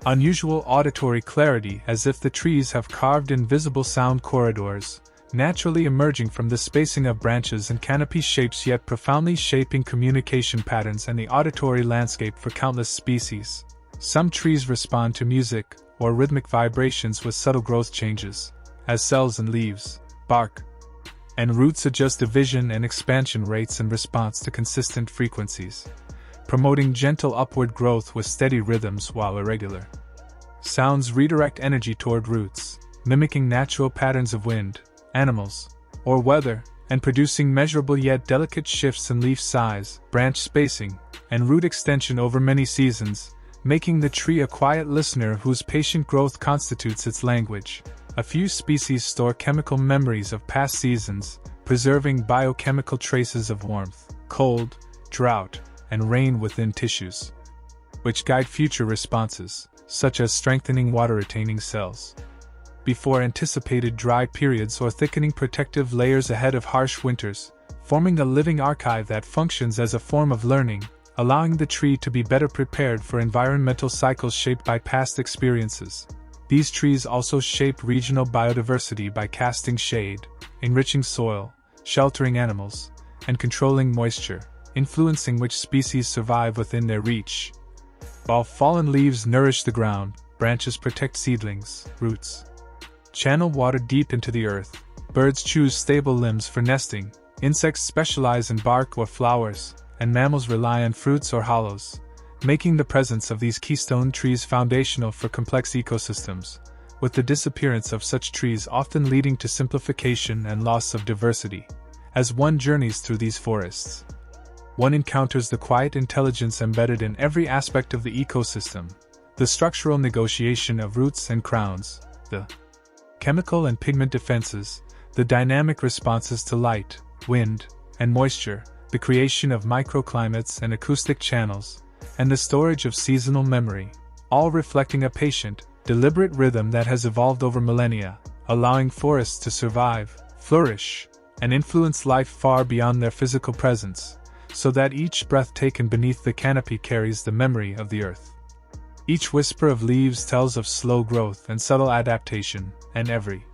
unusual auditory clarity as if the trees have carved invisible sound corridors, naturally emerging from the spacing of branches and canopy shapes yet profoundly shaping communication patterns and the auditory landscape for countless species. Some trees respond to music or rhythmic vibrations with subtle growth changes, as cells and leaves, bark, and roots adjust division and expansion rates in response to consistent frequencies, promoting gentle upward growth with steady rhythms while irregular sounds redirect energy toward roots, mimicking natural patterns of wind, animals, or weather, and producing measurable yet delicate shifts in leaf size, branch spacing, and root extension over many seasons, making the tree a quiet listener whose patient growth constitutes its language. A few species store chemical memories of past seasons, preserving biochemical traces of warmth, cold, drought, and rain within tissues, which guide future responses, such as strengthening water-retaining cells before anticipated dry periods or thickening protective layers ahead of harsh winters, forming a living archive that functions as a form of learning, allowing the tree to be better prepared for environmental cycles shaped by past experiences. These trees also shape regional biodiversity by casting shade, enriching soil, sheltering animals, and controlling moisture, influencing which species survive within their reach. While fallen leaves nourish the ground, branches protect seedlings, roots channel water deep into the earth, birds choose stable limbs for nesting, insects specialize in bark or flowers, and mammals rely on fruits or hollows, making the presence of these keystone trees foundational for complex ecosystems, with the disappearance of such trees often leading to simplification and loss of diversity. As one journeys through these forests, one encounters the quiet intelligence embedded in every aspect of the ecosystem, the structural negotiation of roots and crowns, the chemical and pigment defenses, the dynamic responses to light, wind, and moisture, the creation of microclimates and acoustic channels, and the storage of seasonal memory, all reflecting a patient, deliberate rhythm that has evolved over millennia, allowing forests to survive, flourish, and influence life far beyond their physical presence, so that each breath taken beneath the canopy carries the memory of the earth. Each whisper of leaves tells of slow growth and subtle adaptation, and every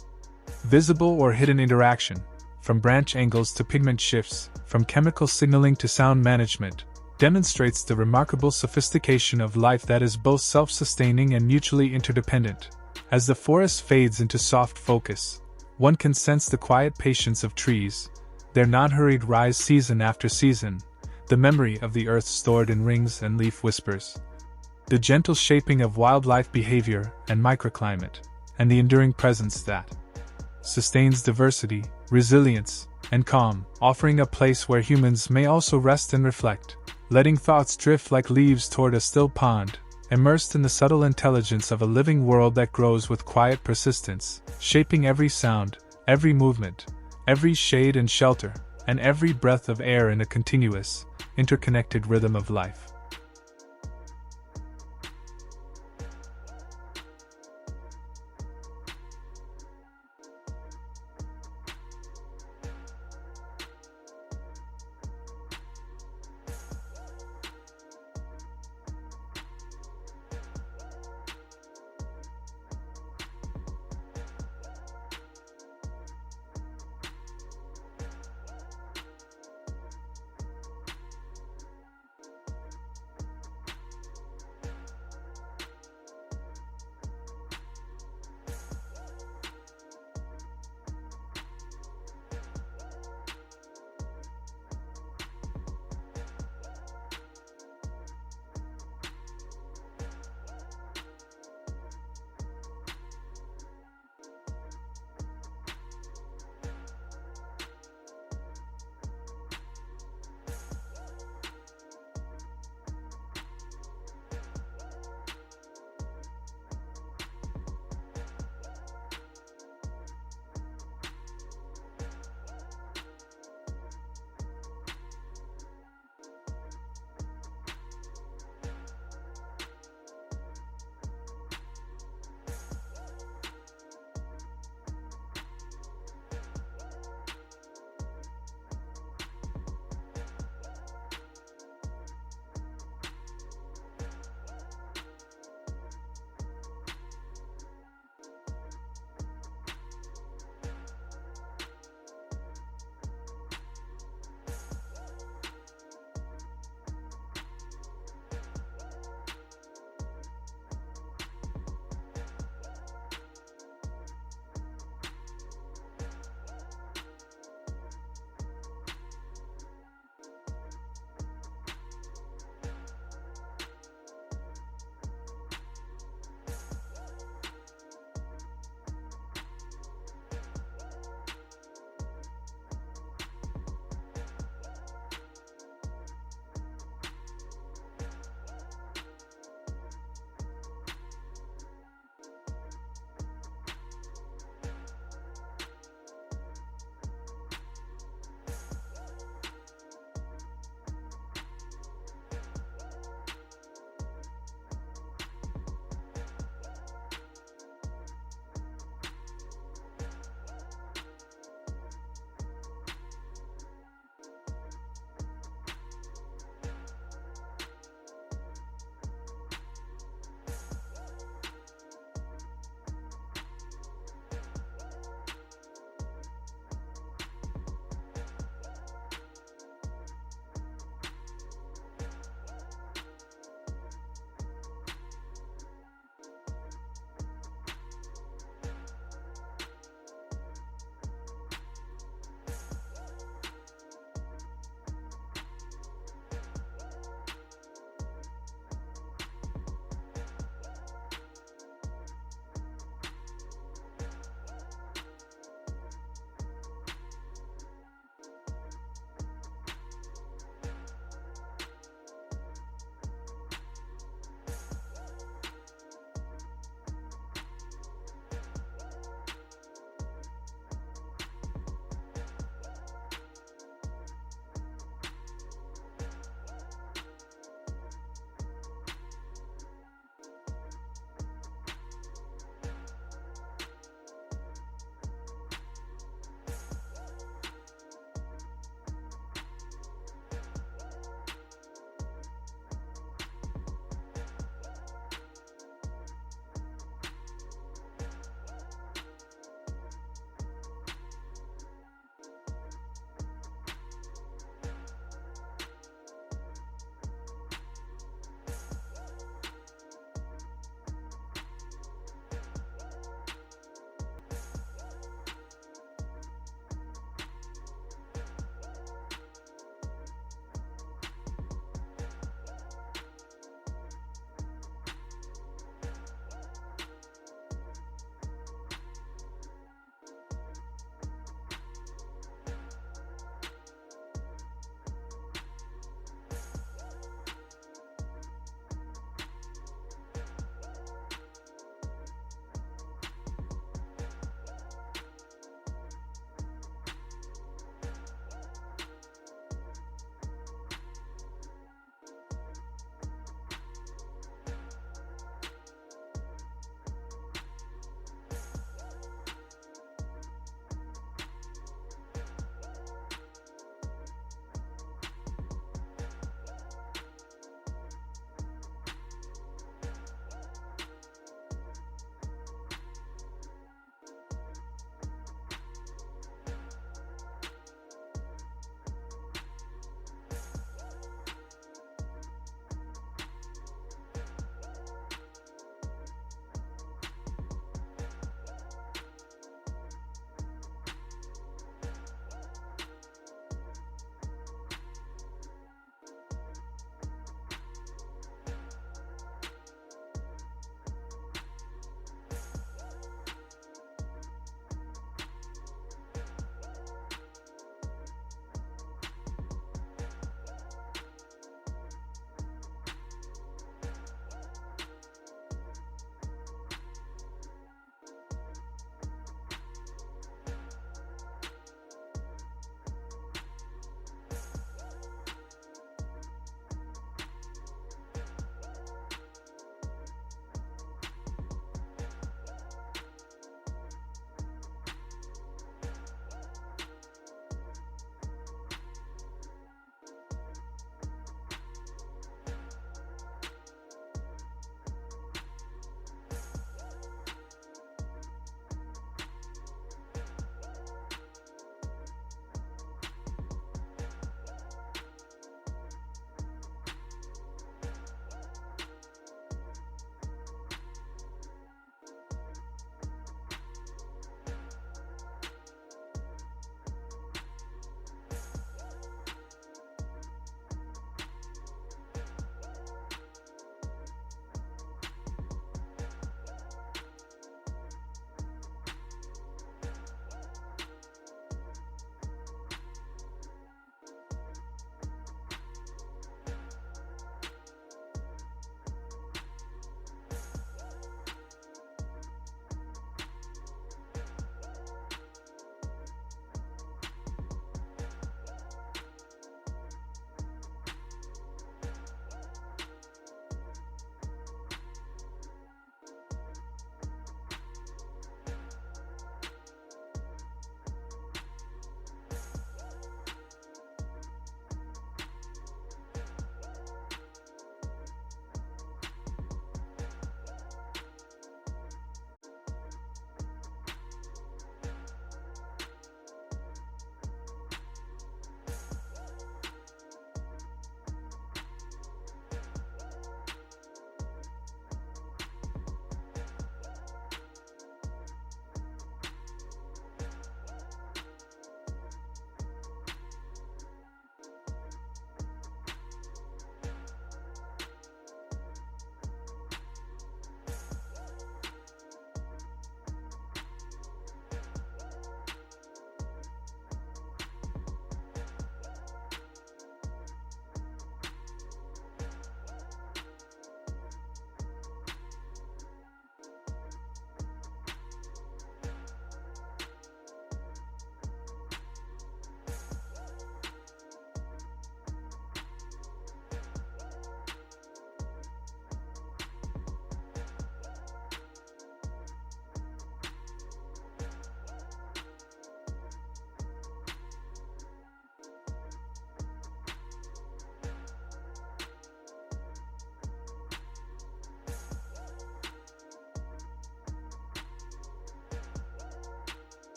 visible or hidden interaction, from branch angles to pigment shifts, from chemical signaling to sound management, demonstrates the remarkable sophistication of life that is both self-sustaining and mutually interdependent. As the forest fades into soft focus, one can sense the quiet patience of trees, their non-hurried rise season after season, the memory of the earth stored in rings and leaf whispers, the gentle shaping of wildlife behavior and microclimate, and the enduring presence that sustains diversity, resilience, and calm, offering a place where humans may also rest and reflect, letting thoughts drift like leaves toward a still pond, immersed in the subtle intelligence of a living world that grows with quiet persistence, shaping every sound, every movement, every shade and shelter, and every breath of air in a continuous, interconnected rhythm of life.